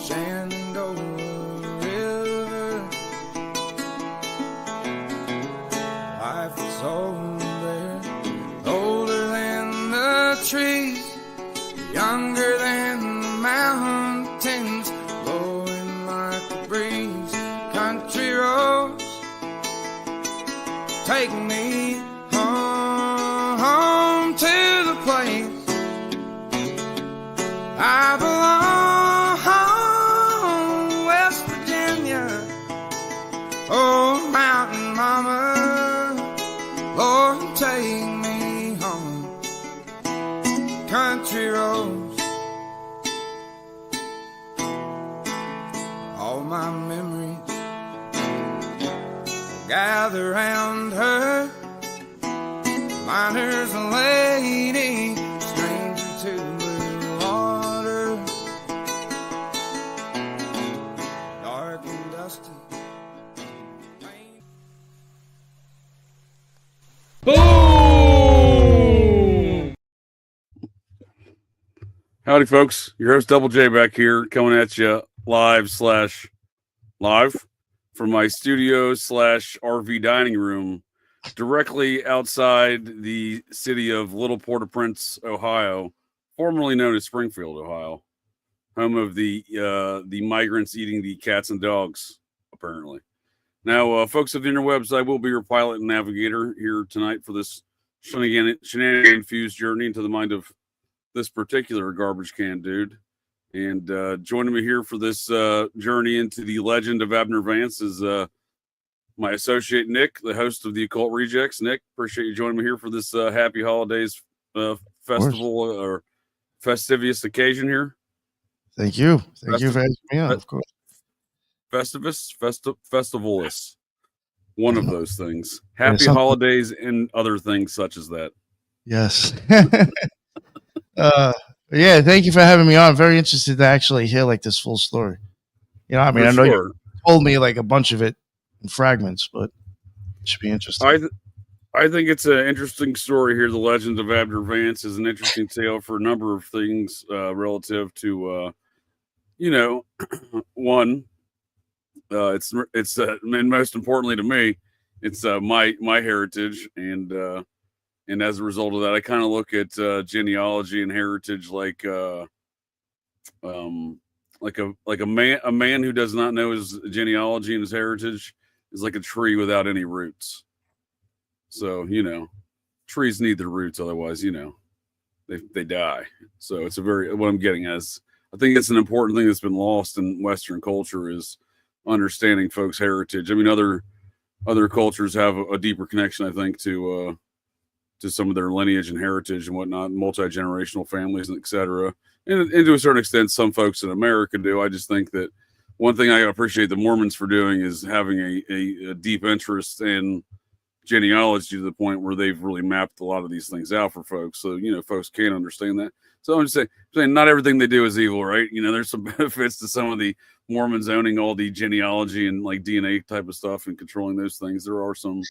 Shenandoah River. Life is older, older than the trees, younger than the mountains, blowing like a breeze. Country roads take me home to the place I belong, West Virginia. Oh, mountain mama, Lord, take me home. Country roads, all my memories gather round her. Miner's a lady, stranger to blue water, dark and dusty. Boom! Howdy, folks. Your host, Double J, back here, coming at you live from my studio / RV dining room, directly outside the city of Little Port-au-Prince, Ohio, formerly known as Springfield, Ohio, home of the migrants eating the cats and dogs, apparently. Now, folks of the interwebs, I will be your pilot and navigator here tonight for this shenanigan-infused journey into the mind of this particular garbage can dude. And joining me here for this journey into the legend of Abner Vance is my associate, Nick, the host of the Occult Rejects. Nick, appreciate you joining me here for this Happy Holidays festival or festivious occasion here. Thank you. Thank you for having me on, of course. Festivalis. One of those things. Happy holidays and other things such as that. Yes. Yeah, thank you for having me on. Very interested to actually hear like this full story. You know, I mean, I know you told me like a bunch of it in fragments, but it should be interesting. I think it's an interesting story here. The legend of Abner Vance is an interesting tale for a number of things relative to, one, it's and most importantly to me, it's my heritage, and as a result of that, I kind of look at genealogy and heritage like a man who does not know his genealogy and his heritage is like a tree without any roots. So trees need their roots, otherwise they die. So it's what I'm getting at is I think it's an important thing that's been lost in Western culture is understanding folks' heritage. I mean, other cultures have a deeper connection, I think, to some of their lineage and heritage and whatnot, multi-generational families, and et cetera. And to a certain extent, some folks in America do. I just think that one thing I appreciate the Mormons for doing is having a deep interest in genealogy to the point where they've really mapped a lot of these things out for folks. So, folks can understand that. So I'm just saying not everything they do is evil, right? There's some benefits to some of the Mormons owning all the genealogy and like DNA type of stuff and controlling those things. There are some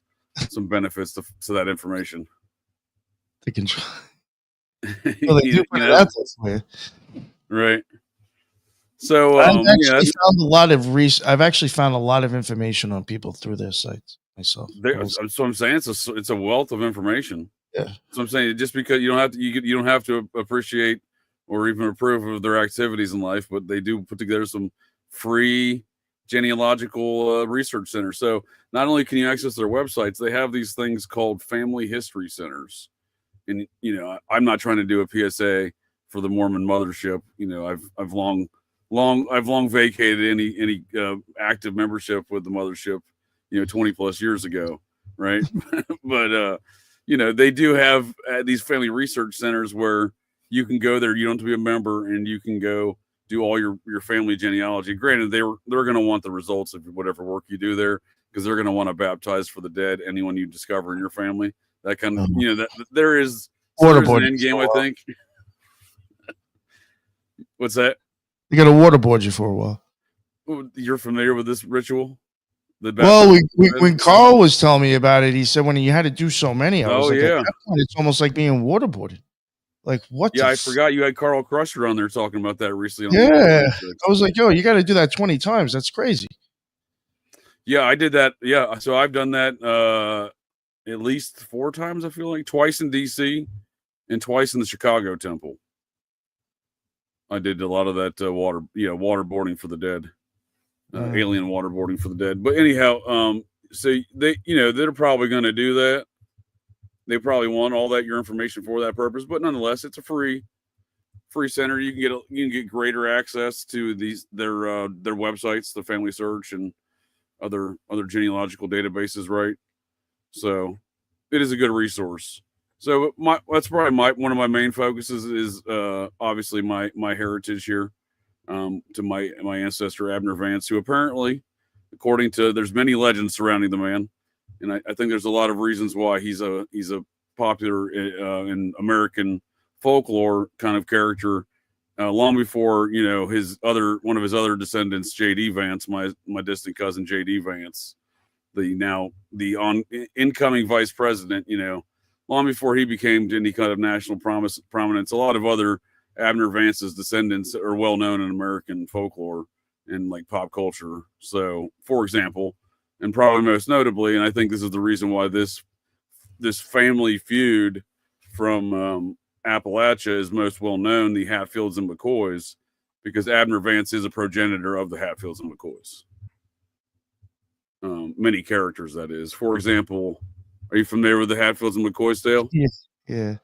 benefits to that information. They control. Well, they do put it out this way. Right. So I've actually found a lot of information on people through their sites myself. So I'm saying it's a wealth of information. Yeah. So I'm saying just because you don't have to appreciate or even approve of their activities in life, but they do put together some free genealogical research centers. So not only can you access their websites, they have these things called family history centers. And I'm not trying to do a PSA for the Mormon mothership. I've long vacated any active membership with the mothership, 20 plus years ago, right? But they do have these family research centers where you can go there. You don't have to be a member, and you can go do all your family genealogy. Granted, they're going to want the results of whatever work you do there, because they're going to want to baptize for the dead anyone you discover in your family. That kind of, that there's an end game, I think. What's that? They got to waterboard you for a while. You're familiar with this ritual? Well, when Carl was telling me about it, he said when you had to do so many, I was like, at that point, it's almost like being waterboarded. Like what? Yeah, I forgot you had Carl Crusher on there talking about that recently. Yeah, I was like, yo, you got to do that 20 times. That's crazy. Yeah, I did that. Yeah, so I've done that at least 4 times. I feel like twice in DC and twice in the Chicago Temple. I did a lot of that waterboarding for the dead, alien waterboarding for the dead. But anyhow, so they're probably going to do that. They probably want all that your information for that purpose, but nonetheless, it's a free center. You can get greater access to their websites, the Family Search and other genealogical databases, right? So it is a good resource. So that's probably one of my main focuses is obviously my heritage here, to my ancestor Abner Vance, who apparently, according to, there's many legends surrounding the man, and I think there's a lot of reasons why he's a popular in American folklore kind of character, long before one of his other descendants, J.D. Vance, my distant cousin J.D. Vance, the incoming vice president, long before he became any kind of national prominence. A lot of other Abner Vance's descendants are well known in American folklore and like pop culture. So, for example, and probably most notably, and I think this is the reason why this family feud from Appalachia is most well known, the Hatfields and McCoys, because Abner Vance is a progenitor of the Hatfields and McCoys. Many characters, that is. For example, are you familiar with the Hatfields and McCoys tale? Yeah.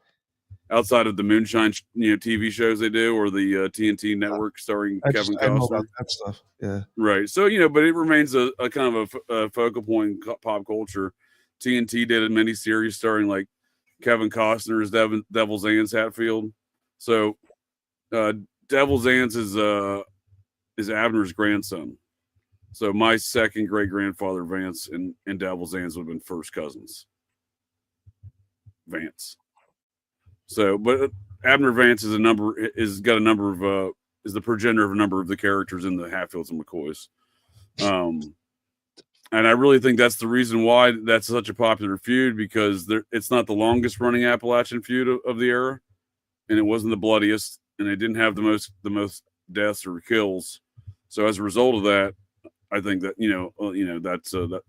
Outside of the Moonshine, TV shows they do, or the TNT network starring Kevin Costner. I know about that stuff. Yeah. Right. So, but it remains a kind of a focal point in pop culture. TNT did a miniseries starring like Kevin Costner as Devil's Anse Hatfield. So, Devil's Anse is Abner's grandson. So my second great grandfather Vance and Devil's Anse would have been first cousins. Vance. So, but Abner Vance is the progenitor of a number of the characters in the Hatfields and McCoys. And I really think that's the reason why that's such a popular feud, because it's not the longest running Appalachian feud of the era, and it wasn't the bloodiest, and it didn't have the most deaths or kills. So as a result of that, I think that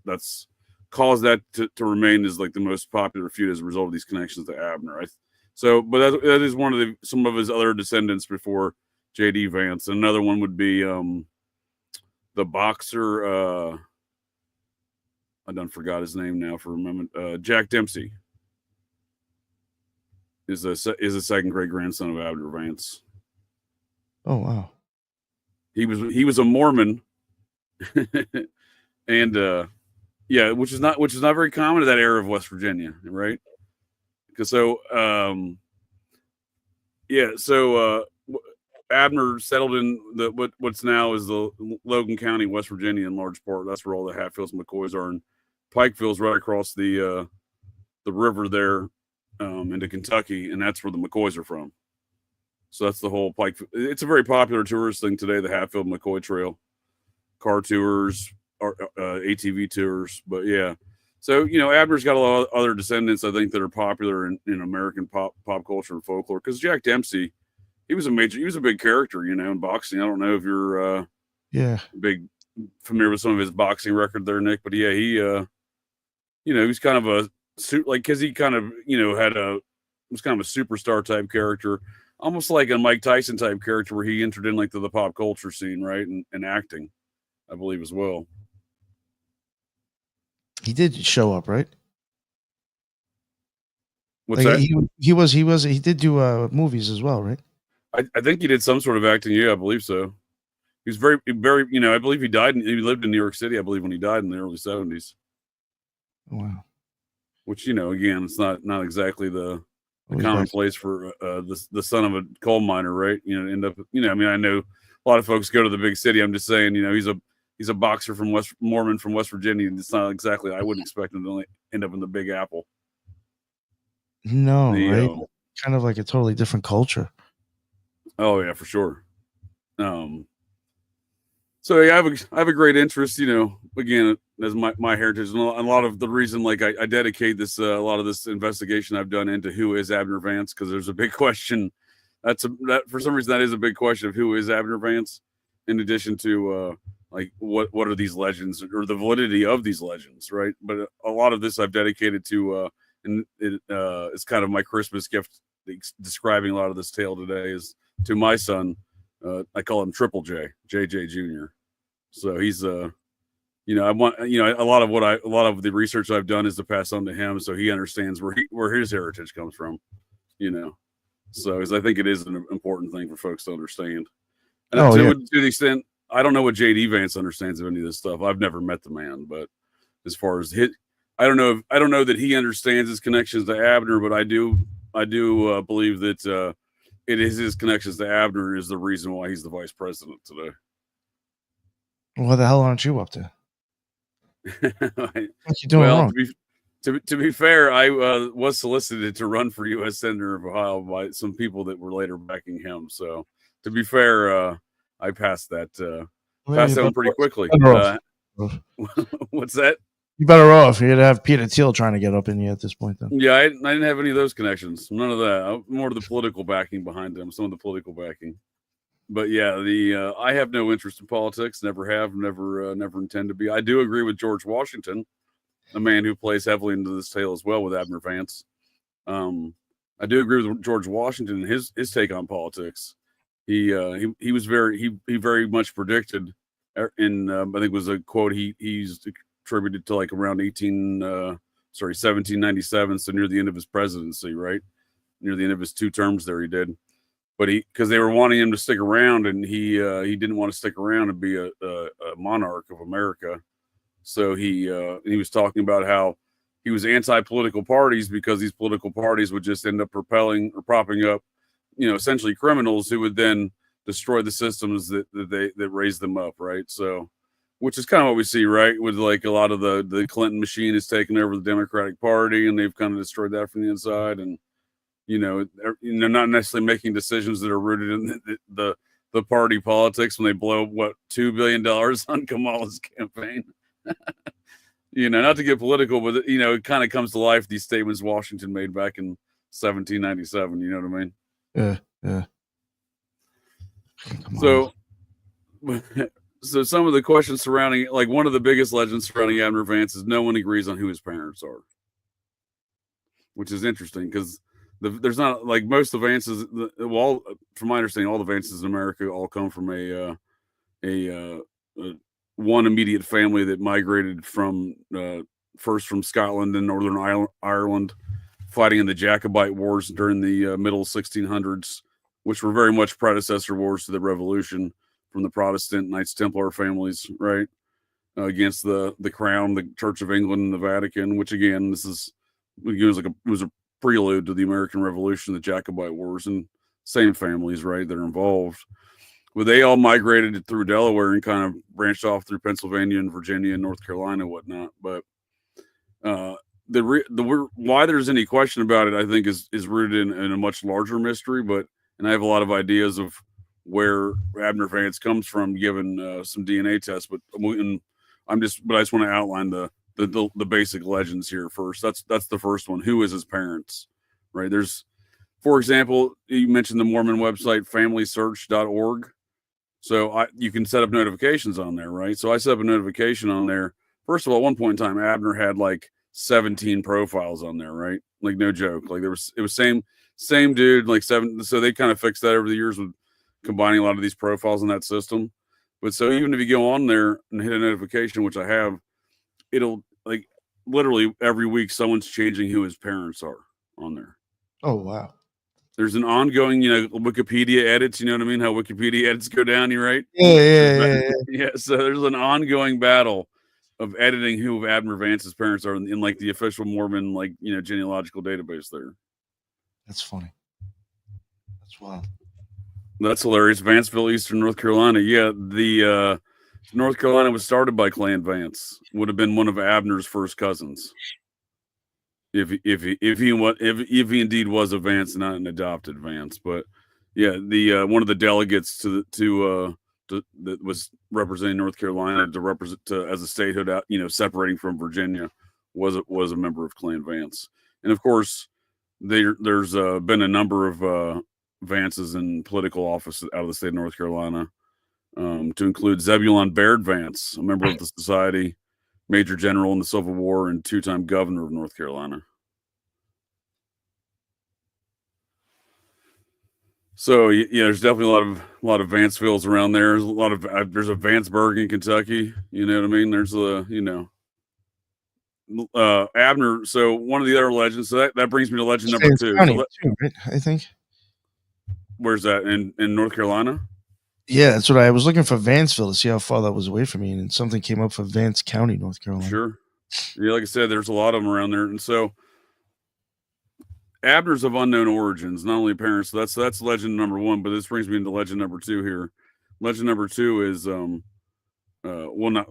that's caused that to remain as like the most popular feud as a result of these connections to Abner. But that is one of some of his other descendants before J.D. Vance. Another one would be the boxer. I done forgot his name now for a moment. Jack Dempsey is a second great grandson of Abner Vance. Oh wow! He was a Mormon, and which is not very common in that era of West Virginia, right? Because Abner settled in what's now is the Logan County, West Virginia, in large part. That's where all the Hatfields and McCoys are, and Pikeville's right across the river there into Kentucky, and that's where the McCoys are from. So that's the whole Pike. It's a very popular tourist thing today, the Hatfield McCoy Trail, car tours, or ATV tours. But yeah, so Abner's got a lot of other descendants, I think, that are popular in American pop culture and folklore. Because Jack Dempsey, he was a big character, in boxing. I don't know if you're familiar with some of his boxing record there, Nick, but yeah, he he's kind of a suit, like, because he kind of was kind of a superstar type character, almost like a Mike Tyson type character, where he entered in like to the pop culture scene, right, and acting, I believe, as well. He did show up, right? What's that? He did do movies as well, right? I think he did some sort of acting. Yeah, I believe so. He was very, very, I believe he lived in New York City, I believe, when he died in the early 70s. Wow. Which, again, it's not exactly the common place for the son of a coal miner, right? End up, I know a lot of folks go to the big city. I'm just saying, he's a boxer from Mormon from West Virginia, and it's not exactly, I wouldn't expect him to end up in the Big Apple. No, right? Kind of like a totally different culture. Oh yeah, for sure. So So yeah, I have a great interest, again, as my heritage, and a lot of the reason, like I dedicate this a lot of this investigation I've done into who is Abner Vance, because there's a big question. That for some reason that is a big question of who is Abner Vance, in addition to like what are these legends or the validity of these legends, right? But a lot of this I've dedicated to, and it's kind of my Christmas gift, describing a lot of this tale today is to my son. I call him Triple J, JJ Jr. So he's I want a lot of the research I've done is to pass on to him, so he understands where his heritage comes from. So I think it is an important thing for folks to understand. And to the extent I don't know what JD Vance understands of any of this stuff. I've never met the man, but as far as I don't know that he understands his connections to Abner, but I do believe that it is his connections to Abner is the reason why he's the vice president today. What the hell aren't you up to? What you doing wrong? To be fair, I was solicited to run for U.S. Senator of Ohio by some people that were later backing him. So to be fair, I passed that one pretty quickly. What's that? You better off. You'd have Peter Thiel trying to get up in you at this point, then. Yeah, I didn't have any of those connections. None of that. More of the political backing behind them. Some of the political backing. But yeah, I have no interest in politics. Never have. Never intend to be. I do agree with George Washington, a man who plays heavily into this tale as well with Abner Vance. I do agree with George Washington and his take on politics. He was very much predicted. In I think it was a quote he's attributed to like around 1797, so near the end of his presidency, right? Near the end of his 2 terms there, he did. But because they were wanting him to stick around, and he didn't want to stick around and be a monarch of America. So he was talking about how he was anti-political parties because these political parties would just end up propelling or propping up, essentially criminals who would then destroy the systems that raised them up, right? So, which is kind of what we see, right? With like a lot of the Clinton machine has taken over the Democratic Party, and they've kind of destroyed that from the inside, and not necessarily making decisions that are rooted in the party politics when they blow $2 billion on Kamala's campaign. Not to get political, but it kind of comes to life, these statements Washington made back in 1797. You know what I mean? Yeah. So some of the questions surrounding, like one of the biggest legends surrounding Abner Vance is no one agrees on who his parents are, which is interesting because there's not, like, most of the Vances, from my understanding, all the Vances in America all come from a one immediate family that migrated from first from Scotland and Northern Ireland, fighting in the Jacobite Wars during the middle 1600s, which were very much predecessor wars to the Revolution from the Protestant Knights Templar families, right, against the Crown, the Church of England, and the Vatican. Which again, it was a prelude to the American Revolution, the Jacobite Wars, and same families, right, that are involved. But they all migrated through Delaware and kind of branched off through Pennsylvania and Virginia and North Carolina and whatnot. But why there's any question about it, I think, is rooted in a much larger mystery. And I have a lot of ideas of where Abner Vance comes from, given some DNA tests. But I just want to outline the basic legends here first. That's the first one. Who is his parents? Right. There's, for example, you mentioned the Mormon website, familysearch.org. So you can set up notifications on there, right? So I set up a notification on there. First of all, at one point in time, Abner had like 17 profiles on there, right? Like, no joke. Like it was same dude, like 7. So they kind of fixed that over the years with combining a lot of these profiles in that system. But so even if you go on there and hit a notification, which I have, it'll, like, literally every week someone's changing who his parents are on there. Oh, wow. There's an ongoing, Wikipedia edits. You know what I mean? How Wikipedia edits go down, you right? Yeah. So there's an ongoing battle of editing who Abner Vance's parents are in like the official Mormon, like, genealogical database there. That's funny. That's wild. That's hilarious. Vanceville, Eastern North Carolina. Yeah, the North Carolina was started by Clan Vance. Would have been one of Abner's first cousins. If he indeed was a Vance, not an adopted Vance. But yeah, the one of the delegates to that was representing North Carolina to represent as a statehood out, separating from Virginia, was a member of Clan Vance. And of course, there's been a number of Vances in political office out of the state of North Carolina, to include Zebulon Baird Vance, a member of the society, Major General in the Civil War, and two-time governor of North Carolina. So there's definitely a lot of Vancevilles around there. There's a Vanceburg in Kentucky. You know what I mean? There's Abner. So one of the other legends. So that brings me to legend number 2. County, too, right? I think. Where's that in North Carolina? Yeah, that's what I was looking for, Vanceville, to see how far that was away from me, and something came up for Vance County, North Carolina. Sure. Yeah, like I said, there's a lot of them around there, and so Abner's of unknown origins, not only apparent. So that's legend number 1, but this brings me into legend number 2 here. Legend number 2 is not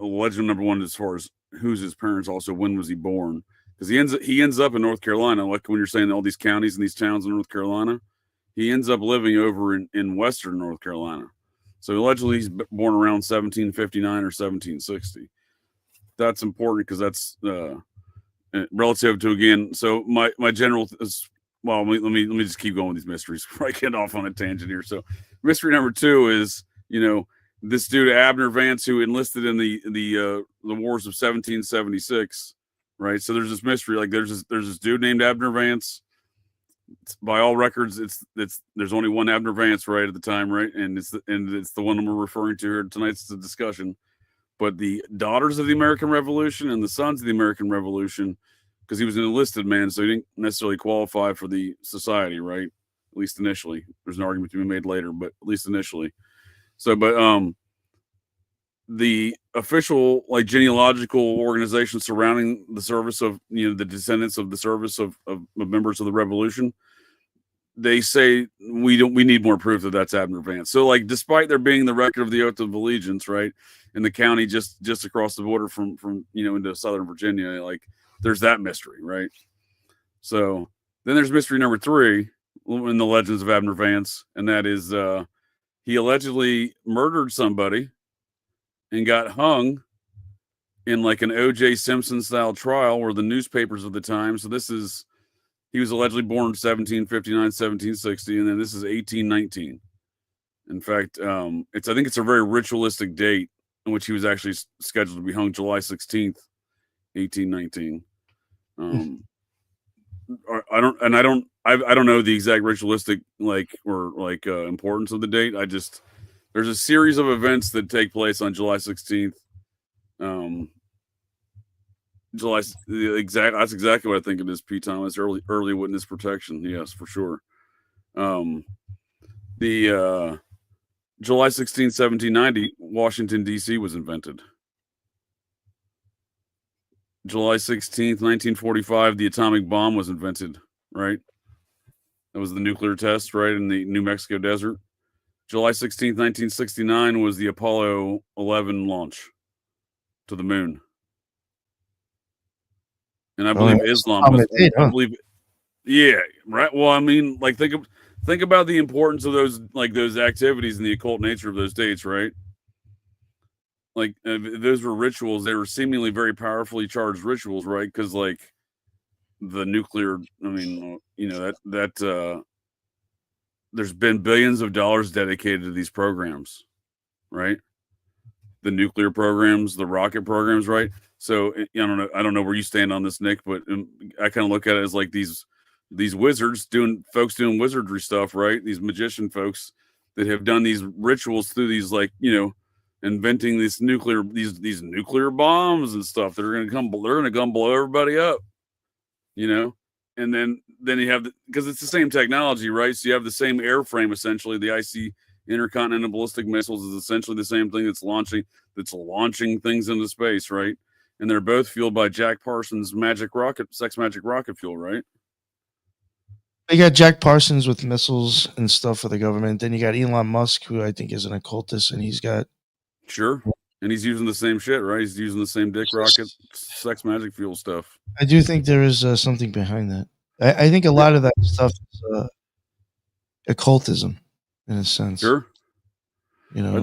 legend number 1 as far as who's his parents. Also, when was he born? Because he ends up in North Carolina. Like when you're saying all these counties and these towns in North Carolina, he ends up living over in Western North Carolina. So allegedly he's born around 1759 or 1760. That's important because that's relative to, again. So my general is, well, let me just keep going with these mysteries before I get off on a tangent here. So mystery number 2 is, this dude Abner Vance, who enlisted in the wars of 1776, right? So there's this mystery, like there's this dude named Abner Vance. By all records, there's only one Abner Vance, right, at the time, right? And it's the one we're referring to here tonight's the discussion. But the daughters of the American Revolution and the sons of the American Revolution, because he was an enlisted man, so he didn't necessarily qualify for the society, right? At least initially. There's an argument to be made later, but at least initially. So, but the official genealogical organization surrounding the service of the descendants of the service of members of the Revolution, they say we need more proof that that's Abner Vance. So despite there being the record of the oath of allegiance, right, in the county just across the border from into Southern Virginia, there's that mystery, right? So then there's mystery number 3 in the legends of Abner Vance, and that is he allegedly murdered somebody and got hung in an O.J. Simpson style trial, where the newspapers of the time. So he was allegedly born in 1759, 1760, and then this is 1819. In fact, I think it's a very ritualistic date in which he was actually scheduled to be hung, July 16th, 1819. I don't know the exact ritualistic importance of the date. There's a series of events that take place on July 16th. That's exactly what I think it is, P. Thomas. Early witness protection. Yes, for sure. The July 16, 1790, Washington, D.C. was invented. July 16th, 1945, the atomic bomb was invented, right? That was the nuclear test, right, in the New Mexico desert. July 16th, 1969 was the Apollo 11 launch to the moon. And I believe I believe, yeah, right. Well, I mean, think about the importance of those activities and the occult nature of those dates, right? Those were rituals. They were seemingly very powerfully charged rituals, right? Because the nuclear, I mean, there's been billions of dollars dedicated to these programs, right? The nuclear programs, the rocket programs, right? So I don't know where you stand on this, Nick, but I kind of look at it as these wizards doing wizardry stuff, right? These magician folks that have done these rituals through these inventing these nuclear bombs and stuff that are going to come blow everybody up, and then you have because it's the same technology, right? So you have the same airframe, essentially. The IC intercontinental ballistic missiles is essentially the same thing that's launching things into space, right? And they're both fueled by Jack Parsons' sex magic rocket fuel, right? You got Jack Parsons with missiles and stuff for the government. Then you got Elon Musk, who I think is an occultist, and he's got sure, and he's using the same shit, right? He's using the same dick rocket, sex magic fuel stuff. I do think there is something behind that. I think a lot of that stuff is occultism, in a sense. Sure. You know,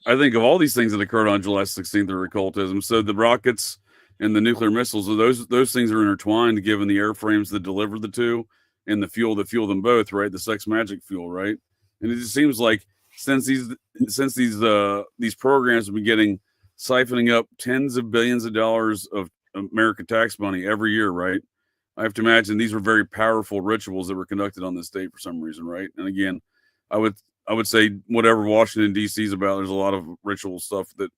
I think of all these things that occurred on July 16th are occultism. So the rockets and the nuclear missiles, those things are intertwined, given the airframes that deliver the two and the fuel that fuel them both, right? The sex magic fuel, right? And it just seems like since these programs have been getting siphoning up tens of billions of dollars of American tax money every year, right? I have to imagine these were very powerful rituals that were conducted on this date for some reason, right? And again, I would say whatever Washington D.C. is about, there's a lot of ritual stuff that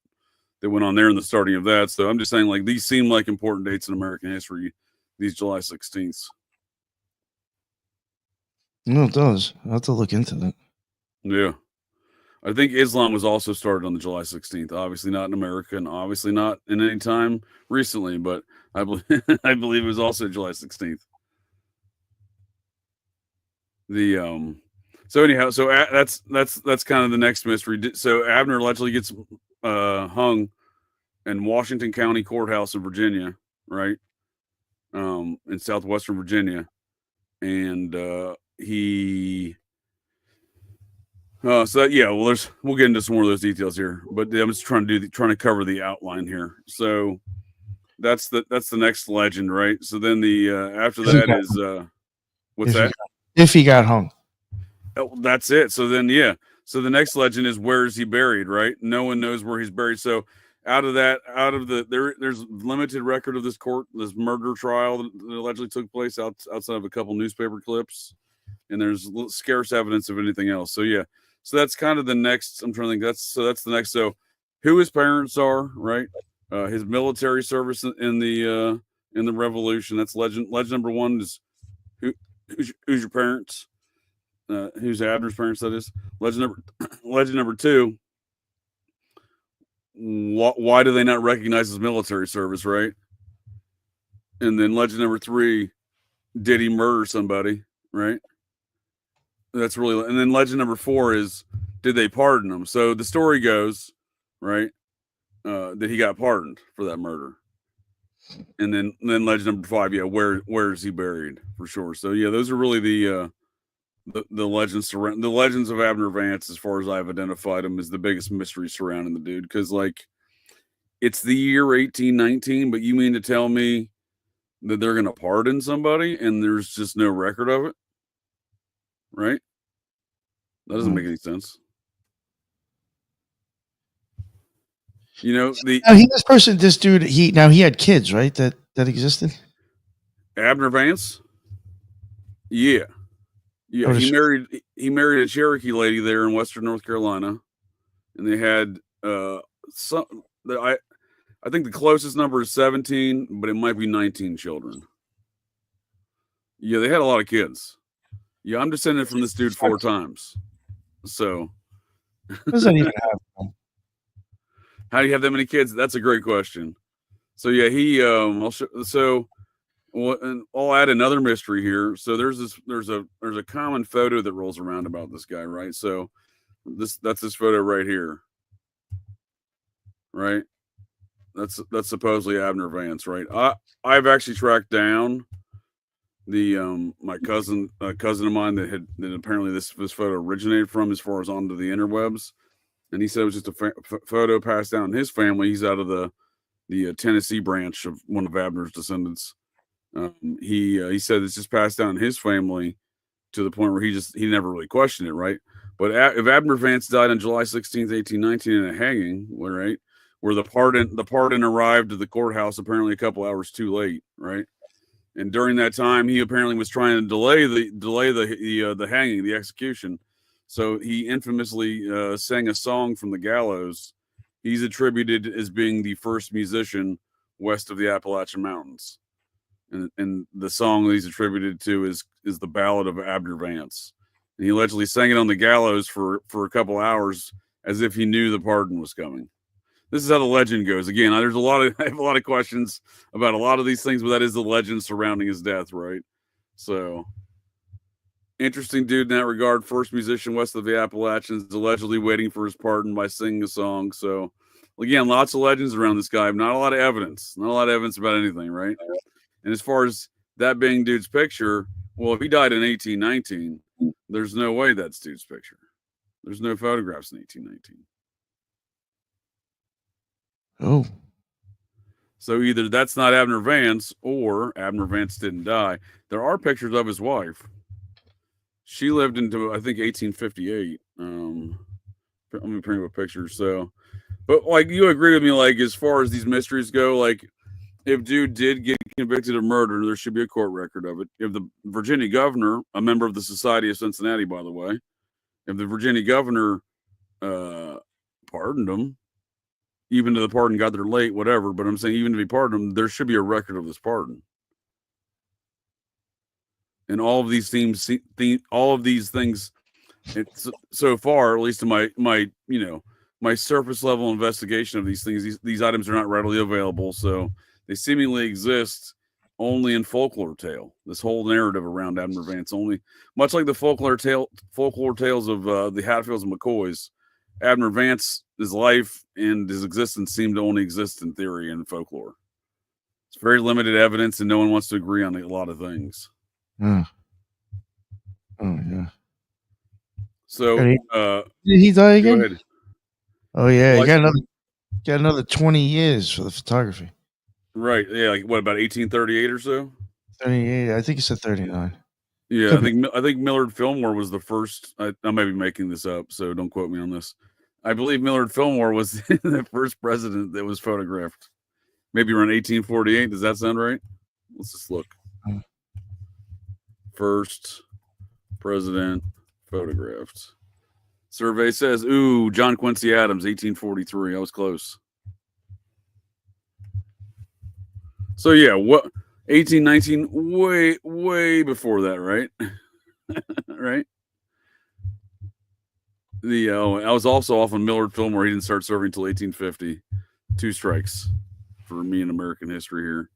went on there in the starting of that. So I'm just saying, like, these seem like important dates in American history, these July 16th. No, it does. I'll have to look into that. Yeah. I think Islam was also started on the July 16th. Obviously not in America, and obviously not in any time recently, but I believe I believe it was also July 16th. The so anyhow, so that's kind of the next mystery. So Abner allegedly gets hung in Washington County Courthouse in Virginia, right? In southwestern Virginia, and he. So yeah, well, we'll get into some more of those details here, but I'm just trying to cover the outline here. So that's the next legend, right? So then the after that is what's that? If he got hung. Oh, that's it. So then so the next legend is, where is he buried, right? No one knows where he's buried. So there's limited record of this murder trial that allegedly took place outside of a couple newspaper clips, and there's scarce evidence of anything else. So yeah. So that's kind of the next. I'm trying to think. That's the next. So, who his parents are, right? His military service in the Revolution. That's legend. Legend number one is who's your parents? Who's Abner's parents? That is legend number two. Why do they not recognize his military service, right? And then legend number three, did he murder somebody, right? That's really, and then legend number four is, did they pardon him? So the story goes, right, that he got pardoned for that murder. And then legend number five, yeah, where is he buried, for sure. So yeah, those are really the legends surround the legends of Abner Vance, as far as I've identified him, is the biggest mystery surrounding the dude. Because like, it's the year 1819, but you mean to tell me that they're gonna pardon somebody and there's just no record of it? Right? That doesn't make any sense. You know, this dude, he had kids, right? That existed. Abner Vance. Yeah. He married a Cherokee lady there in Western North Carolina, and they had I think the closest number is 17, but it might be 19 children. Yeah, they had a lot of kids. Yeah, I'm descended from this dude 4 times. So, what does that even happen? How do you have that many kids? That's a great question. So yeah, he I'll add another mystery here. So there's a common photo that rolls around about this guy, right? So that's this photo right here, right? That's supposedly Abner Vance, right? I've actually tracked down the my cousin of mine that apparently this photo originated from, as far as onto the interwebs, and he said it was just a photo passed down in his family. He's out of the Tennessee branch of one of Abner's descendants. He said it's just passed down in his family to the point where he never really questioned it, right? But if Abner Vance died on July 16th, 1819 in a hanging, right, where the pardon arrived at the courthouse apparently a couple hours too late, right? And during that time, he apparently was trying to delay the hanging, the execution. So he infamously sang a song from the gallows. He's attributed as being the first musician west of the Appalachian Mountains. And the song that he's attributed to is the Ballad of Abner Vance. And he allegedly sang it on the gallows for a couple hours, as if he knew the pardon was coming. This is how the legend goes. Again, I have a lot of questions about a lot of these things, but that is the legend surrounding his death, right? So, interesting dude in that regard. First musician west of the Appalachians, allegedly waiting for his pardon by singing a song. So, again, lots of legends around this guy. Not a lot of evidence. Not a lot of evidence about anything, right? And as far as that being dude's picture, well, if he died in 1819, there's no way that's dude's picture. There's no photographs in 1819. Oh. So either that's not Abner Vance or Abner Vance didn't die. There are pictures of his wife. She lived into, I think, 1858. Let me bring up a picture. So, but like, you agree with me, like, as far as these mysteries go, like, if dude did get convicted of murder, there should be a court record of it. If the Virginia governor, a member of the Society of Cincinnati, by the way, if the Virginia governor pardoned him, even though the pardon got there late, whatever, but I'm saying even if he pardoned him, there should be a record of this pardon. And all of these things, it's so far, at least in my surface level investigation of these things, these items are not readily available. So they seemingly exist only in folklore tale. This whole narrative around Abner Vance, only much like the folklore tales of the Hatfields and McCoys. Abner Vance's life and his existence seem to only exist in theory and folklore. It's very limited evidence, and no one wants to agree on a lot of things. Oh yeah. So did he die again? Go ahead. Oh yeah, got another 20 years for the photography. Right. Yeah, like what, about 1838 or so? 38. I think he said 39. Yeah, I think Millard Fillmore was the first. I may be making this up, so don't quote me on this. I believe Millard Fillmore was the first president that was photographed. Maybe around 1848. Does that sound right? Let's just look. First president photographed. Survey says, ooh, John Quincy Adams, 1843. I was close. So yeah, what 1819? Way before that, right? Right. I was also off on Millard Fillmore. He didn't start serving until 1850. 2 strikes for me in American history here.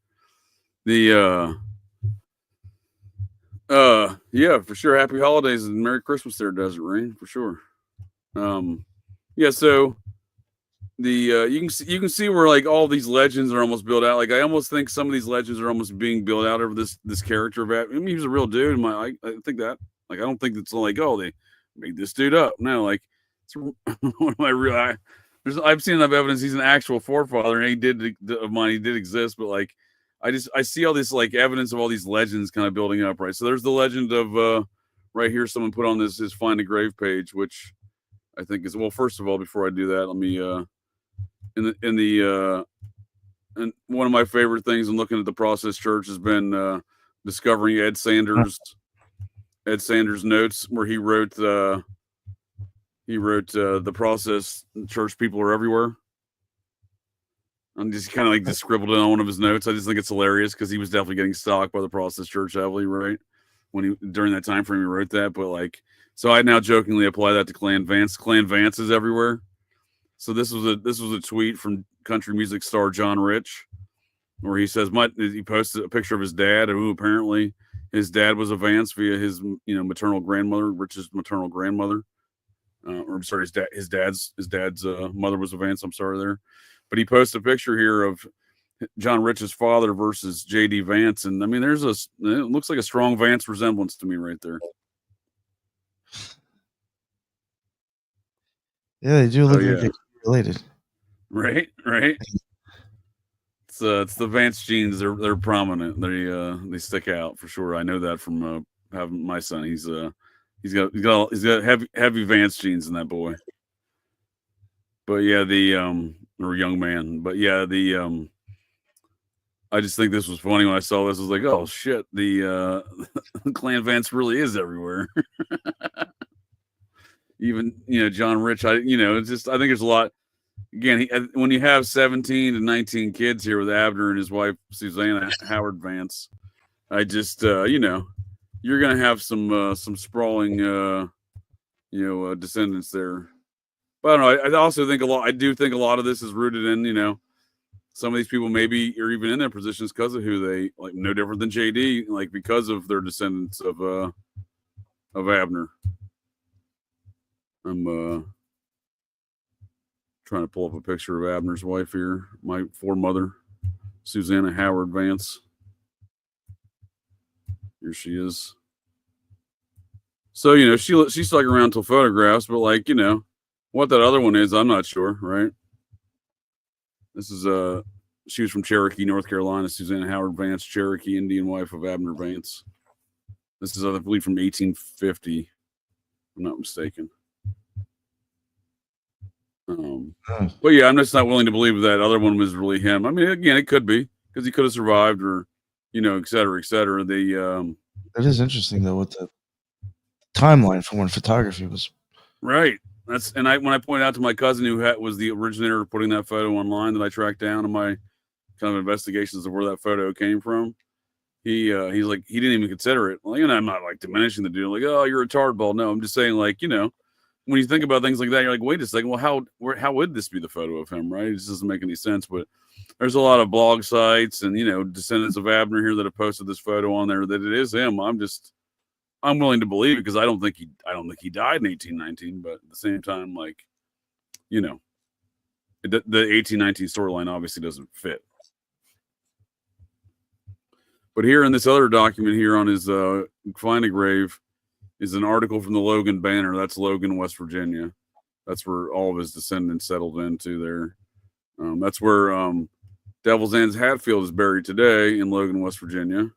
Yeah, for sure. Happy holidays and Merry Christmas there, Desert Rain, for sure. Yeah, so you can see where like all these legends are almost built out. Like I almost think some of these legends are almost being built out over this character of Abner. I mean, he was a real dude. I think that. Like I don't think it's like, oh, they made this dude up. No, like it's one of my real. I've seen enough evidence he's an actual forefather, and he did exist. But like, I see all this like evidence of all these legends kind of building up, right? So there's the legend of right here. Someone put on his Find a Grave page, which I think is, well, first of all, before I do that, let me and one of my favorite things in looking at the Process Church has been discovering Ed Sanders' notes, where he wrote the Process Church people are everywhere. I'm just kind of like just scribbled it on one of his notes. I just think it's hilarious because he was definitely getting stalked by the Process Church heavily, right? During that time frame he wrote that, but like, so I now jokingly apply that to Clan Vance. Clan Vance is everywhere. So this was a tweet from country music star John Rich, where he says he posted a picture of his dad, who apparently his dad was a Vance via his maternal grandmother, Rich's maternal grandmother. Or I'm sorry, his dad's mother was a Vance. I'm sorry there, but he posted a picture here of John Rich's father versus J.D. Vance, and I mean, it looks like a strong Vance resemblance to me right there. Yeah, they do look like they're related. Right. It's the Vance genes. They're prominent. They stick out for sure. I know that from having my son. He's got heavy Vance genes in that boy. But yeah, or young man. But yeah, I just think this was funny when I saw this. I was like, oh shit, the Clan Vance really is everywhere. Even John Rich. It's just, I think there's a lot. Again, when you have 17 to 19 kids here with Abner and his wife Susanna Howard Vance, I just you're gonna have some sprawling descendants there. But I don't know. I also think I do think a lot of this is rooted in some of these people maybe are even in their positions because of who they like. No different than JD, like because of their descendants of Abner. I'm trying to pull up a picture of Abner's wife here, my foremother, Susanna Howard Vance. Here she is. So, you know, she stuck around till photographs, but like, you know, what that other one is, I'm not sure, right? This is she was from Cherokee, North Carolina. Suzanne Howard Vance, Cherokee Indian wife of Abner Vance. This is, I believe, from 1850, if I'm not mistaken. But yeah, I'm just not willing to believe that other one was really him. I mean, again, it could be because he could have survived, or you know, et cetera, et cetera. That is interesting though, with the timeline for when photography was right. That's when I pointed out to my cousin who was the originator of putting that photo online that I tracked down in my kind of investigations of where that photo came from. He's like, he didn't even consider it. Well, you know, I'm not like diminishing the dude, like, oh, you're a tardball. No, I'm just saying, like, you know, when you think about things like that, you're like, wait a second, well, how would this be the photo of him, right? It just doesn't make any sense. But there's a lot of blog sites and, you know, descendants of Abner here that have posted this photo on there that it is him. I'm willing to believe it because I don't think he died in 1819, but at the same time, like, you know, the 1819 storyline obviously doesn't fit. But here in this other document here on his find a grave is an article from the Logan Banner. That's Logan, West Virginia. That's where all of his descendants settled into there. That's where Devil's Anse Hatfield is buried today in Logan, West Virginia,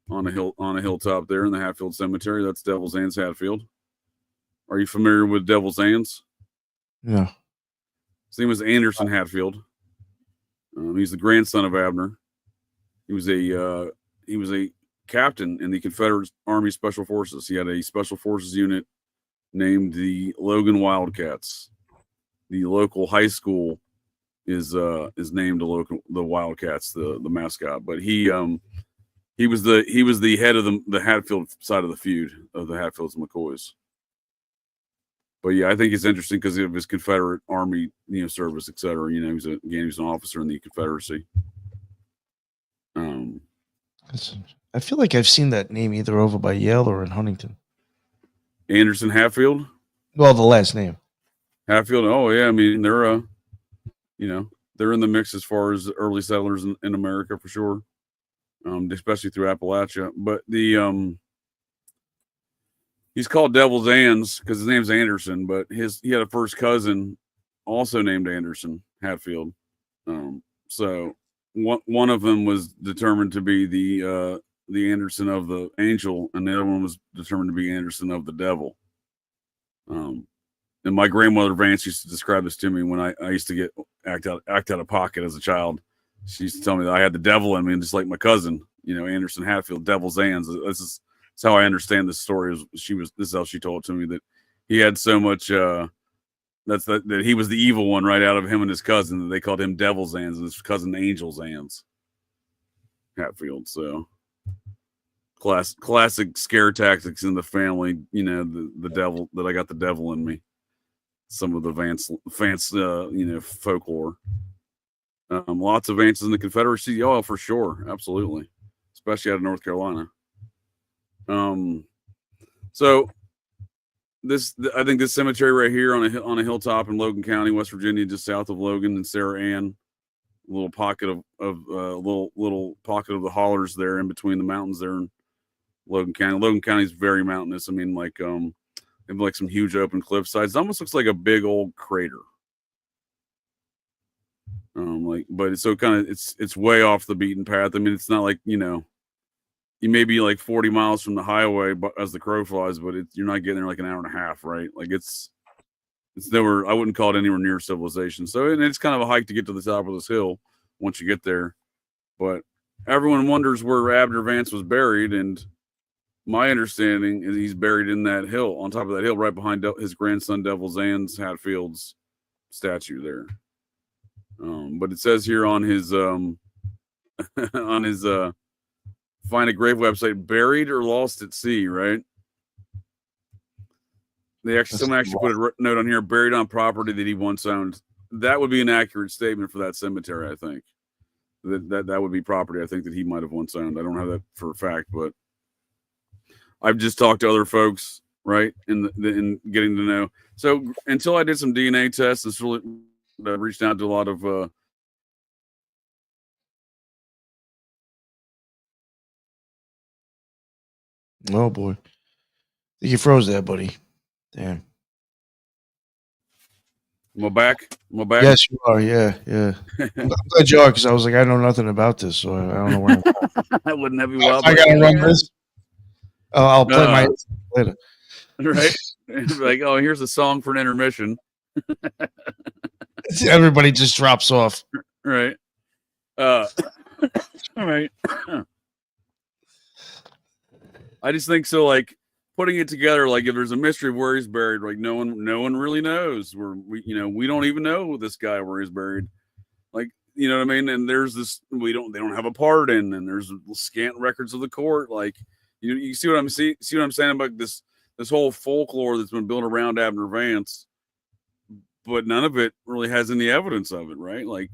on a hilltop there in the Hatfield Cemetery. That's Devil's Anse Hatfield. Are you familiar with Devil's Anse? Yeah. His name was Anderson Hatfield. He's the grandson of Abner. He was a captain in the Confederate Army Special Forces. He had a Special Forces unit named the Logan Wildcats. The local high school is named the Wildcats, the mascot. But he was the head of the Hatfield side of the feud of the Hatfields and McCoys. But yeah, I think it's interesting because of his Confederate Army, you know, service, et cetera. You know, he was an officer in the Confederacy. I feel like I've seen that name either over by Yale or in Huntington. Anderson Hatfield? Well, the last name. Hatfield. Oh yeah, I mean they're you know, they're in the mix as far as early settlers in America for sure. Especially through Appalachia. But the he's called Devil's Anse because his name's Anderson, but he had a first cousin also named Anderson Hatfield. So one of them was determined to be the Anderson of the angel, and the other one was determined to be Anderson of the devil. And my grandmother Vance used to describe this to me when I used to act out of pocket as a child. She used to tell me that I had the devil in me, and just like my cousin, you know, Anderson Hatfield, Devil's Anse. That's how I understand this story. This is how she told it to me, that he had so much that he was the evil one right out of him and his cousin, that they called him Devil's Anse and his cousin Angel's Anse Hatfield. So classic scare tactics in the family, you know, the devil, that I got the devil in me. Some of the Vance you know, folklore. Lots of Vances in the Confederacy. Oh, for sure. Absolutely. Especially out of North Carolina. So I think this cemetery right here on a hilltop in Logan County, West Virginia, just south of Logan and Sarah Ann, a little pocket of little pocket of the hollers there in between the mountains there in Logan County. Logan County is very mountainous. I mean, like they have like some huge open cliff sides. It almost looks like a big old crater. But it's so kind of it's way off the beaten path. I mean, it's not like, you know, you may be like 40 miles from the highway, but as the crow flies, but you're not getting there like an hour and a half, right? Like it's nowhere. I wouldn't call it anywhere near civilization. So it's kind of a hike to get to the top of this hill once you get there. But everyone wonders where Abner Vance was buried, and my understanding is he's buried in that hill, on top of that hill, right behind his grandson Devil's Anse Hatfield's statue there. But it says here on his on his Find a Grave website, buried or lost at sea, right? Someone actually put a note on here, buried on property that he once owned. That would be an accurate statement for that cemetery, I think. That would be property I think that he might have once owned. I don't have that for a fact, but I've just talked to other folks, right, in getting to know. So until I did some DNA tests, it's really I reached out to a lot of oh boy. You froze there, buddy. Damn. Am I back? Yes, you are. Yeah. I'm glad you are, because I was like, I know nothing about this, so I don't know where I'm going. I wouldn't have you wild. I gotta run this. I'll play my later. Right. Like, oh, here's a song for an intermission. Everybody just drops off. Right. All right. I just think so. Like putting it together, like if there's a mystery of where he's buried, like no one really knows. We don't even know this guy where he's buried. Like, you know what I mean? And there's this, they don't have a pardon, and there's scant records of the court. Like, you see what I'm see what I'm saying about this whole folklore that's been built around Abner Vance, but none of it really has any evidence of it, right? Like,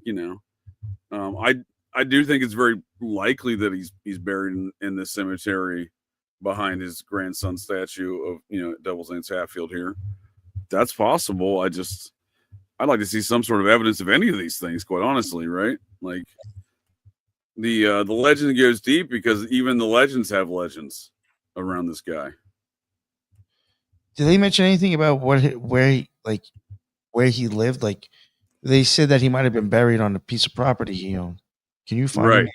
I do think it's very likely that he's buried in this cemetery behind his grandson statue of Devil's Anse Hatfield here. That's possible. I'd like to see some sort of evidence of any of these things, quite honestly, right? Like the legend goes deep because even the legends have legends around this guy. Did they mention anything about where he lived? Like, they said that he might have been buried on a piece of property he owned. Can you find right? him?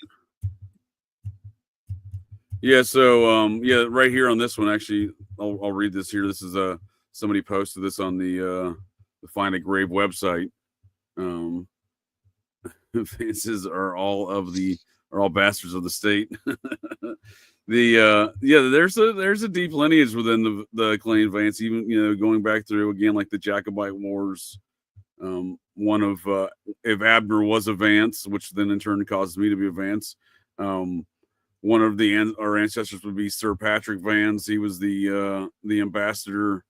Yeah. So right here on this one, actually, I'll read this here. This is somebody posted this on the Find a Grave website. Vances are all bastards of the state. There's a deep lineage within the clan Vance, even going back through again like the Jacobite Wars. One of if Abner was a Vance, which then in turn causes me to be a Vance. One of our ancestors would be Sir Patrick Vance. He was the ambassador.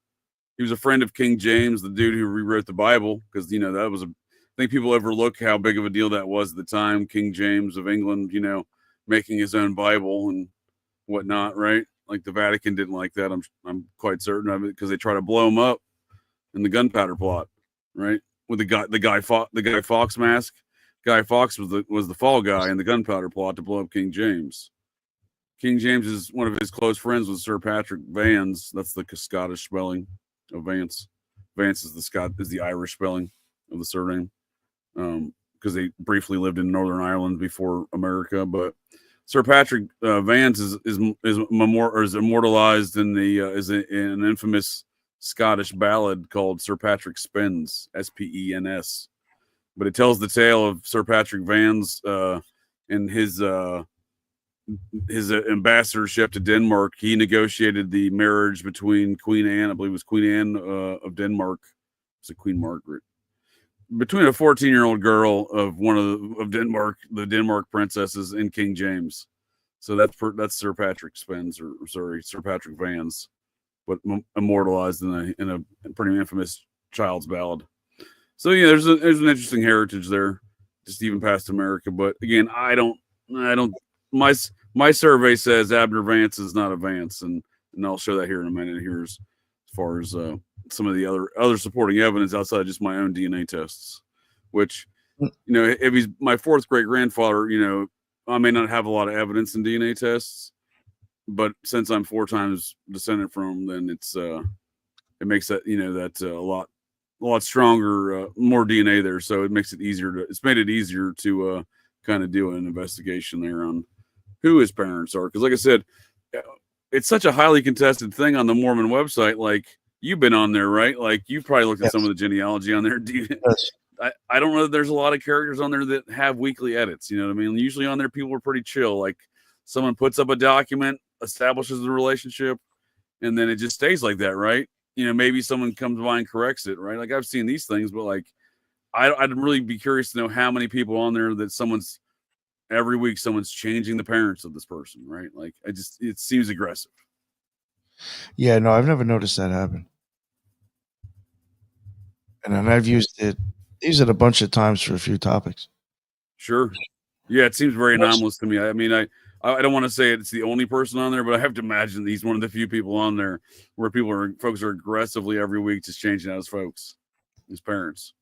He was a friend of King James, the dude who rewrote the Bible, because that was I think people overlook how big of a deal that was at the time. King James of England, making his own Bible and whatnot, right? Like the Vatican didn't like that. I'm quite certain of it, because they try to blow him up in the gunpowder plot, right? With the Guy Fawkes mask. Guy Fawkes was the fall guy in the gunpowder plot to blow up King James. King James is one of his close friends with Sir Patrick Vance. That's the Scottish spelling of Vance. Vance is the Irish spelling of the surname, because they briefly lived in Northern Ireland before America. But Sir Patrick Vance is immortalized in an infamous Scottish ballad called Sir Patrick Spens, Spens. But it tells the tale of Sir Patrick Vance and his ambassadorship to Denmark. He negotiated the marriage between Queen Anne, I believe it was Queen Anne of Denmark. Was it Queen Margaret? Between a 14-year-old girl of one of Denmark, the Denmark princesses, and King James. So that's Sir Patrick Spens, Sir Patrick Vance, but immortalized in a pretty infamous child's ballad. So yeah, there's an interesting heritage there, just even past America. But again, I don't. My survey says Abner Vance is not a Vance, and I'll show that here in a minute. Here as far as some of the other supporting evidence outside of just my own DNA tests, which if he's my fourth great grandfather, I may not have a lot of evidence in DNA tests, but since I'm 4 times descendant from him, then it makes that a lot stronger, more DNA there. So it makes it it's made it easier to kind of do an investigation there on who his parents are. Because like I said, it's such a highly contested thing on the Mormon website. Like, you've been on there, right? Like, you've probably looked at some of the genealogy on there. Yes. I don't know that there's a lot of characters on there that have weekly edits. You know what I mean? Usually on there, people are pretty chill. Like, someone puts up a document, establishes the relationship, and then it just stays like that, right? Maybe someone comes by and corrects it, right? Like, I've seen these things, but like, I'd really be curious to know how many people on there that every week someone's changing the parents of this person, right? Like, it seems aggressive. Yeah, no, I've never noticed that happen. And then I've used it a bunch of times for a few topics. Sure. Yeah, it seems very anomalous to me. I mean, I don't want to say it's the only person on there, but I have to imagine he's one of the few people on there where folks are aggressively every week just changing out his parents.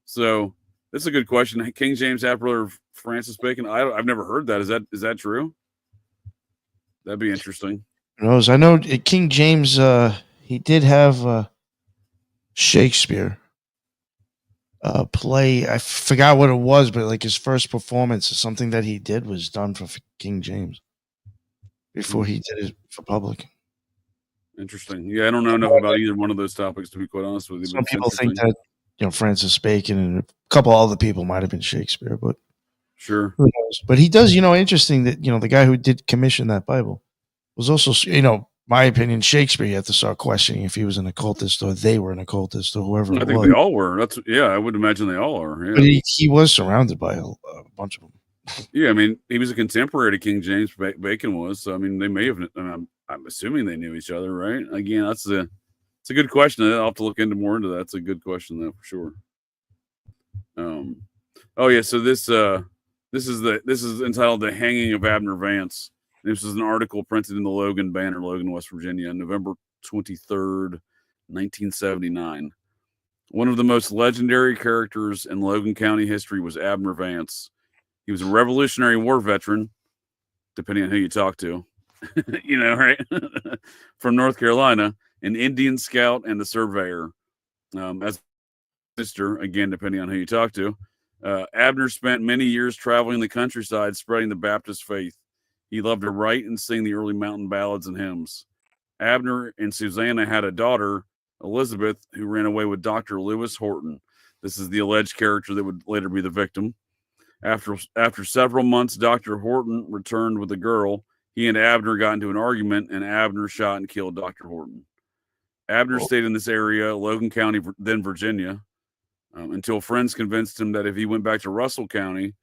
So that's a good question. King James Hatfield, Francis Bacon. I've never heard that. Is that true? That'd be interesting. Who knows? I know King James. He did have Shakespeare play. I forgot what it was, but like his first performance or something that he did was done for King James before he did it for public. Interesting. Yeah, I don't know enough about either one of those topics to be quite honest with you. Some people think that Francis Bacon and a couple other people might have been Shakespeare, but sure. Who knows? But he does. Interesting that the guy who did commission that Bible was also my opinion, Shakespeare. You have to start questioning if he was an occultist or they were an occultist or whoever. I think they all were. I would imagine they all are. Yeah. But he was surrounded by a bunch of them. Yeah, I mean, he was a contemporary to King James. Bacon was. So I mean, they may have. I'm assuming they knew each other, right? Again, it's a good question. I'll have to look more into that. It's a good question, though, for sure. Oh yeah. So this is entitled "The Hanging of Abner Vance." This is an article printed in the Logan Banner, Logan, West Virginia, November 23rd, 1979. One of the most legendary characters in Logan County history was Abner Vance. He was a Revolutionary War veteran, depending on who you talk to, right? From North Carolina, an Indian scout and a surveyor. As a sister, again, depending on who you talk to. Abner spent many years traveling the countryside, spreading the Baptist faith. He loved to write and sing the early mountain ballads and hymns. Abner and Susanna had a daughter, Elizabeth, who ran away with Dr. Lewis Horton. This is the alleged character that would later be the victim. After several months, Dr. Horton returned with a girl. He and Abner got into an argument, and Abner shot and killed Dr. Horton. Abner stayed in this area, Logan County, then Virginia, until friends convinced him that if he went back to Russell County,